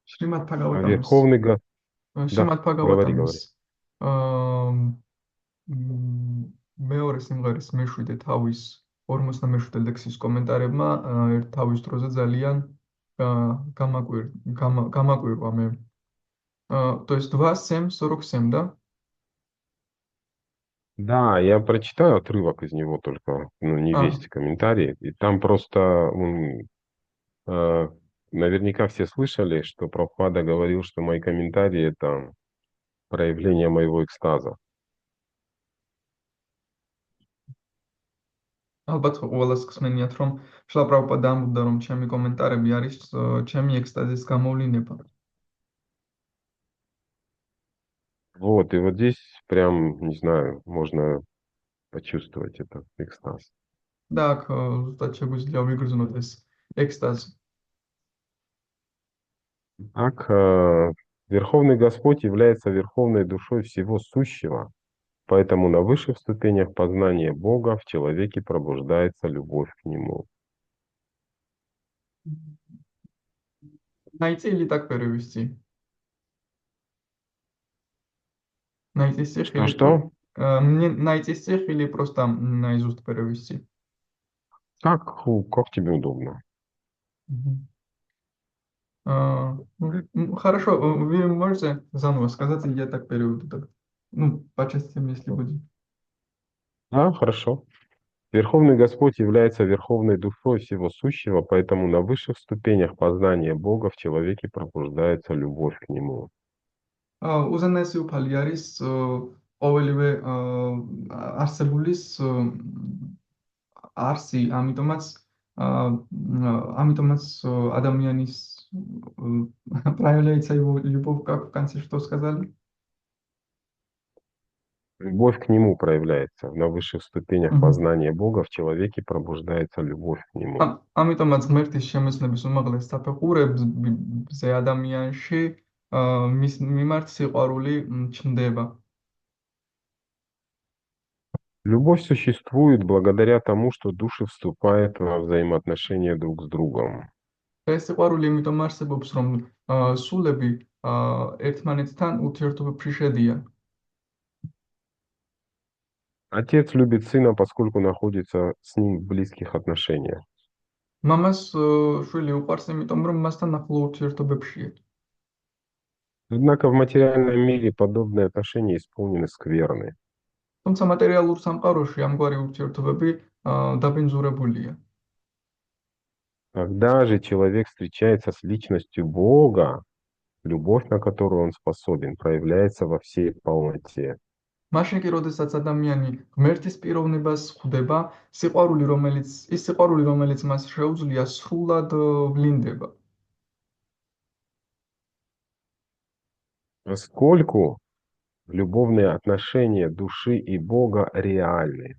შრიმად Верховный Бхагаватамის შრიმად Бхагаватамის მეორე სიმღერის მეშვიდე თავის 47 ლექსის კომენტარებმა ერთ თავის დროზე ძალიან გამაკვირვა მე. То есть 2.7.47, да? Да, я прочитаю отрывок из него только, ну, не აა, весь комментарий. И там просто, э, наверняка все слышали, что Прабхупада говорил, что мои комментарии — это проявление моего экстаза. ალბათ ყველას ხსენიათ, რომ შლა პრაბჰუპადა ამბობდა, რომ ჩემი კომენტარები არის ჩემი ექსტაზის გამოვლინება. Вот, и вот здесь прям, не знаю, можно почувствовать этот экстаз. და აქ ზუსტად შეგვიძლია ვიგრძნოთ ეს ექსტაზი. Так, Верховный Господь является верховной душой всего сущего, поэтому на высших ступенях познания Бога в человеке пробуждается любовь к Нему. ნაიწილი так პერევისცი. ნაიწისი ხილი Что-что? мне ნაიწისი ხილი просто наизусть пэревисти. Как тебе удобно. Хорошо, вы можете заново сказать, я так переведу так. Ну, по частям, если будет. Да, хорошо. Верховный Господь является верховной душой всего сущего, поэтому на высших ступенях познания Бога в человеке пробуждается любовь к Нему. უზენაესი უფალი არის ყოველივე არსებულის არსი, ამიტომაც ადამიანის проявляется его любовь, как в конце что сказали? Любовь к Нему проявляется. На высших ступенях Мгм. познания Бога в человеке пробуждается любовь к Нему. ამიტომაც ღმერთის შემეცნების უმაღლეს საფეხურებზე ადამიანში მის მიმართ სიყვარული ჩნდება. Любовь существует благодаря тому, что души вступают во взаимоотношения друг с другом. ეს სიყვარული იმიტომ არსებობს, რომ სულები ერთმანეთთან ურთიერთობებში შედიან. Отец любит сына, поскольку находится с ним в близких отношениях. მამას შვილი უყვარს, იმიტომ რომ მასთან ახლო ურთიერთობებშია. Однако в материальном мире подобные отношения исполнены скверны. თუმცა მატერიალურ სამყაროში ამგვარი ურთიერთობები დაბინძურებულია. Когда же человек встречается с личностью Бога, любовь, на которую он способен, проявляется во всей полноте. მაშინ კი, როდესაც ადამიანი ღმერთის პიროვნებას ხვდება, სიყვარული, რომელიც მას შეუძლია, სრულად ვლინდება. Поскольку любовные отношения души и Бога реальны.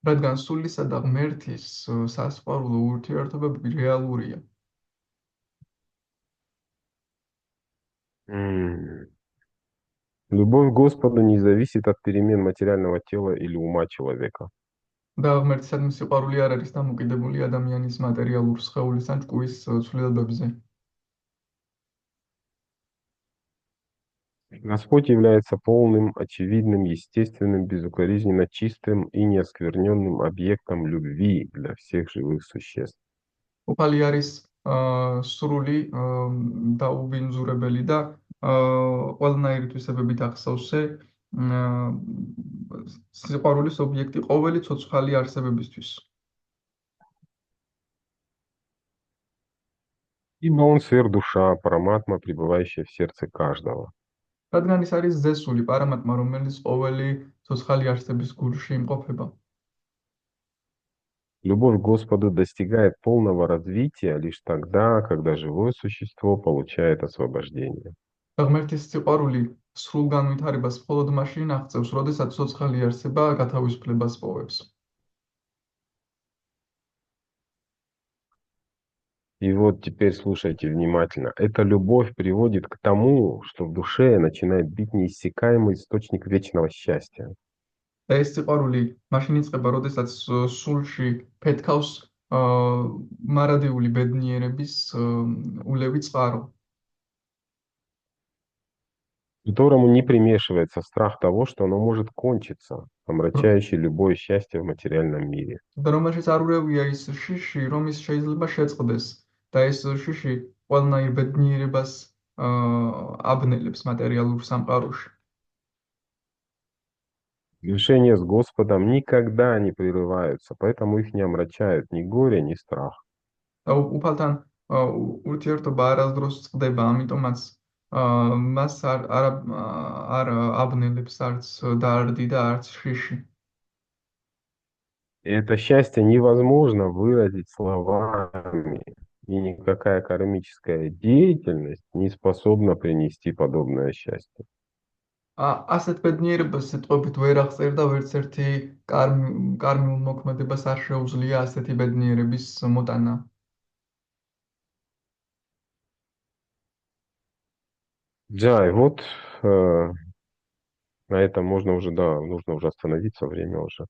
რადგან სულისა და ღმერთის სასიყვარულო ურთიერთობები რეალურია. Любовь к Господу не зависит от перемен материального тела или ума человека. და ღმერთისადმი სიყვარული არ არის დამოკიდებული ადამიანის მატერიალურ სხეულის ან ჭკუის ცვლილებებზე. Господь является полным, очевидным, естественным, безукоризненно чистым и неоскверненным объектом любви для всех живых существ. უფალი არის სრული და უბინძურებელი და ყველანაირი თვისებებით ახსოვსე სიყვარულის ობიექტი ყოველი ცოცხალი არსებებისთვის. Ибо он сверхдуша, параматма, пребывающая в сердце каждого. რადგან ის არის ზესული პარამატმა, რომელიც ყოველი ცოცხალი არსების გულში იმყოფება. Любовь к Господу достигает полного развития лишь тогда, когда живое существо получает освобождение. ღმერთის სიყვარული სრულ განვითარებას მხოლოდ მაშინ აღწევს, როდესაც ცოცხალი არსება გათავისუფლებას პოვებს. И вот теперь слушайте внимательно. Эта любовь приводит к тому, что в душе начинает бить неиссякаемый источник вечного счастья. და ეს სიყვარული მაშინ იწყება, როდესაც სულში ფეთქავს მარადიული ბედნიერების ულევი წყარო, Которому не примешивается страх того, что оно может кончиться, омрачающий любое счастье в материальном мире. და რომელშიც არ ურევია ის შიში, რომ ის შეიძლება შეწყდეს და ეს შიში ყველანაირ ბედნიერებას აბნელებს მატერიალურ სამყაროში. Решения с Господом никогда не прерываются, поэтому их не омрачают ни горе, ни страх. და უფალთან ურთიერთობა არასდროს წყდება, ამიტომაც მას არ აბნელებს არც დარდი და არც შიში. Это счастье невозможно выразить словами, и никакая кармическая деятельность не способна принести подобное счастье. ასეთ ბედნიერებას სიტყვებით ვერ აღწერს და ვერც ერთი კარმიულ მოქმედებას არ შეუძლია ასეთი ბედნიერების მოტანა. Да, и вот на этом можно уже, да, нужно уже остановиться, время уже.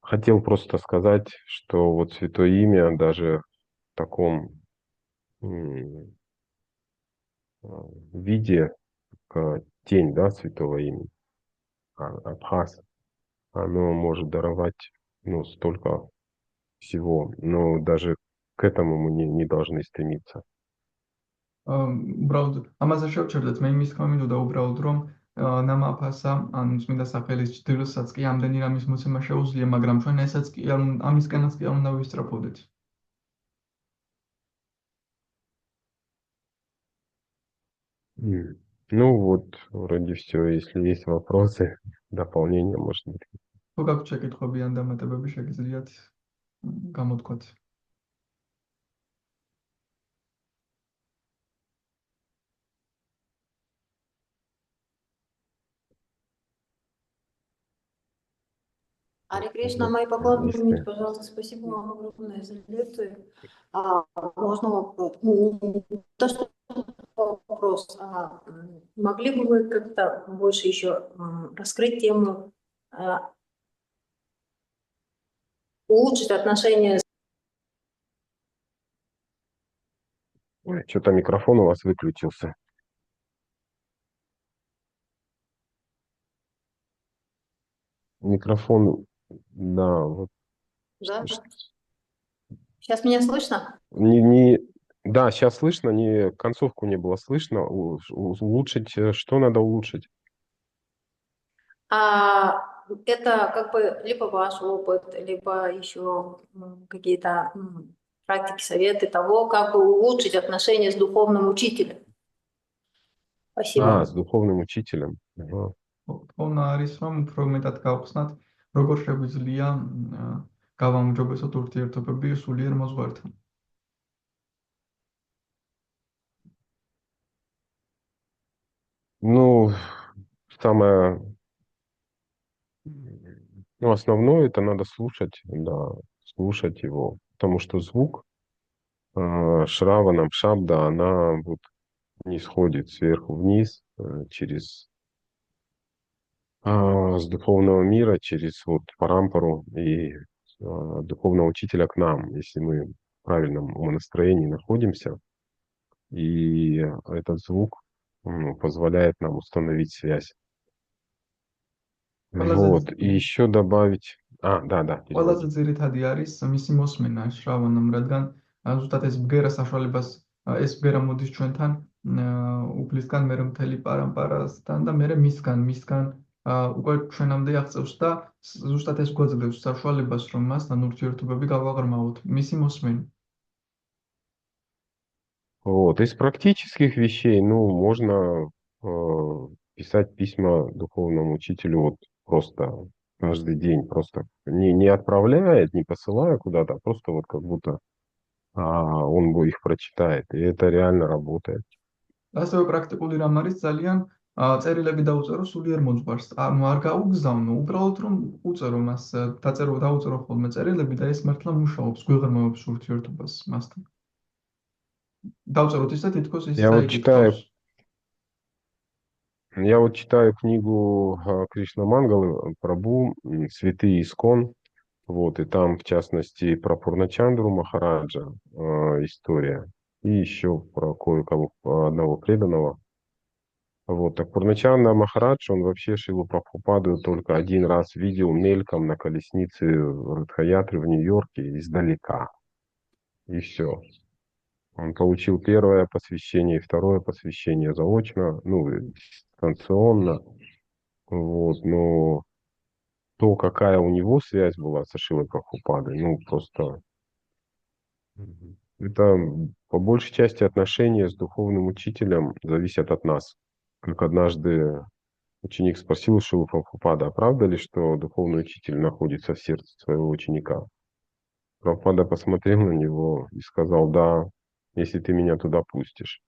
Хотел просто сказать, что вот Святое Имя даже в таком виде, как тень, да, Святого Имени, Абхаз, оно может даровать, ну, столько всего, но даже к этому мы не должны стремиться. უბრალოდ ამაზე შევჩერდეთ მე იმის თქმა მინდოდა უბრალოდ რომ ნამაფასა ან წმინდა სახელის ჭდილოსაც კი ამდენი რამის მოცემა შეუძლია, მაგრამ ჩვენ ესაც კი ამისკენაც კი არ უნდა ვისწრაფოდეთ. Ну вот, вроде все. Если есть вопросы, дополнения, может быть. თუ გაქვთ შეკითხვები ან დამატებები შეგიძლიათ გამოთქვათ. Ари Кришна, мои поклоны примите, пожалуйста, спасибо вам огромное за лекцию. Можно вопрос? То, что вопрос. Могли бы вы как-то больше еще раскрыть тему, улучшить отношения? Ой, что-то микрофон у вас выключился. Микрофон, да, вот. Да? Сейчас меня слышно? Да, сейчас слышно, концовку не было слышно. Улучшить, что надо улучшить? Это как бы либо ваш опыт, либо еще какие-то практики, советы того, как бы улучшить отношения с духовным учителем. Спасибо. С духовным учителем. Ага. თხოვნა არის რომ უფრო მეტად გავხსნათ როგორ შეგვიძლია გავაუმჯობესოთ ურთიერთობები სულიერ მოზღვართან. Ну, самое, ну, основное это надо слушать, да, слушать его, потому что звук Шраванам, Шабда, она вот не сходит сверху вниз с духовного мира, через вот парампару и духовного учителя к нам, если мы в правильном умонастроении находимся, и этот звук позволяет нам установить связь. Вот, и еще добавить... да. ყველაზე ძირითადი არის მისი მოსმენა შრავანამ, რადგან ზუსტად ეს ბგერა საშუალებას ეს ბგერა მოდის ჩვენთან უფლისგან მერე მთელი პარამპარასთან და მერე მისგან უკვე ჩვენამდე აღწევს და ზუსტად ეს გვაძლევს საშუალებას რომ მასთან ურთიერთობები გავაღრმავოთ მისი მოსმენა. Вот, из практических вещей, ну, можно писать письма духовному учителю вот просто каждый день, просто не отправляет, не посылая куда-то, а просто вот как будто он их прочитает, и это реально работает. ასევე პრაქტიკული რამ არის ძალიან წერილები დაუწერო სულიერ მოძღვარს. ანუ არ გაუგზავნო, უბრალოდ რომ უწერო მას, დაუწერო ხოლმე წერილები და ეს მართლა მუშაობს, გვეღრმავებს ურთიერთობას მასთან. დაუწეროთ ისე თითქოს ის წაიკითხავს. Я вот читаю книгу Кришна Мангалы Прабху «Святые Искон», вот, и там, в частности, про Пурначандру Махараджа история, и еще про кое-кого, одного преданного. Вот, так Пурначандра Махарадж, он вообще Шрилу Прабхупаду только один раз видел мельком на колеснице Радхаятры в Нью-Йорке издалека. И все. Он получил первое посвящение и второе посвящение заочно, ну, дистанционно. Вот, но то, какая у него связь была со Шрилой Прабхупадой, ну, просто это по большей части отношения с духовным учителем зависят от нас. Как однажды ученик спросил у Шрилы Прабхупада, а правда ли, что духовный учитель находится в сердце своего ученика? Прабхупада посмотрел на него и сказал, да, если ты меня туда пустишь.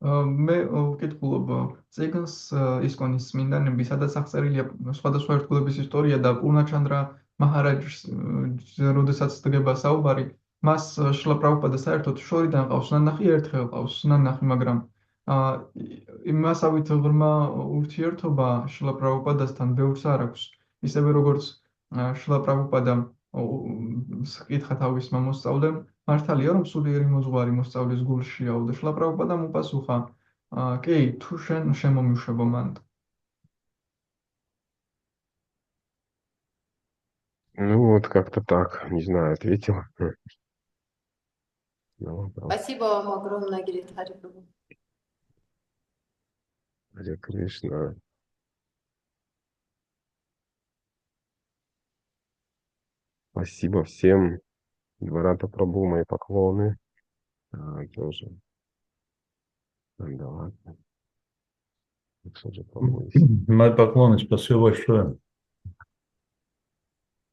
მე ვკითხულობ წიგნს ისკონის წმინდანები, სადაც აღწერილია სხვადასხვა ერთგულების ისტორია და პურნაჩანდრა მაჰარაჯს როდესაც დგება საუბარი, მას შრილა პრაბჰუპადა საერთოდ შორიდან ყავს, ნანახი ერთხელ ყავს, ნანახი, მაგრამ იმასავით ღრმა ურთიერთობა შრილა პრაბჰუპადასთან ბევრს არ აქვს, ისევე როგორც შრილა პრაბჰუპადამ კითხა თავისმა მოსწავლემ, მართალია რომ სულიერი მოძღვარი მოსწავლის გულშიაო და შრილა პრაბჰუპადამ უპასუხა, კი, თუ შენ შემომიშვებო მანდ. Ну, вот как-то так, не знаю, ответил. на вопрос. Спасибо вам огромное, Гиридхари Прабху. Харе Кришна. Спасибо всем. Дварата Прабху, мои поклоны. Тоже. Да ладно. Что же помолись. Мои поклоны, спасибо большое.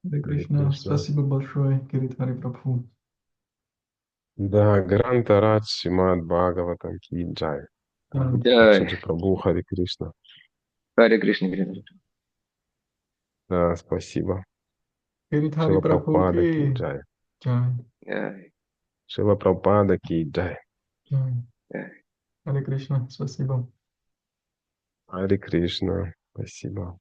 Харе Кришна, спасибо большое, Гиридхари Прабху. Да, Гранта Радж Шримад Бхагаватам ки джай. Jai. Что же Прабху, Харе Кришна. Харе Кришна, Гиридхари. Да, спасибо. Гиридхари Шрила Прабху Прабхупада ки ки джай. джай. Jai. Шрила Прабхупада ки джай. Джай. Jai. Харе Кришна, спасибо. Харе Кришна. Спасибо.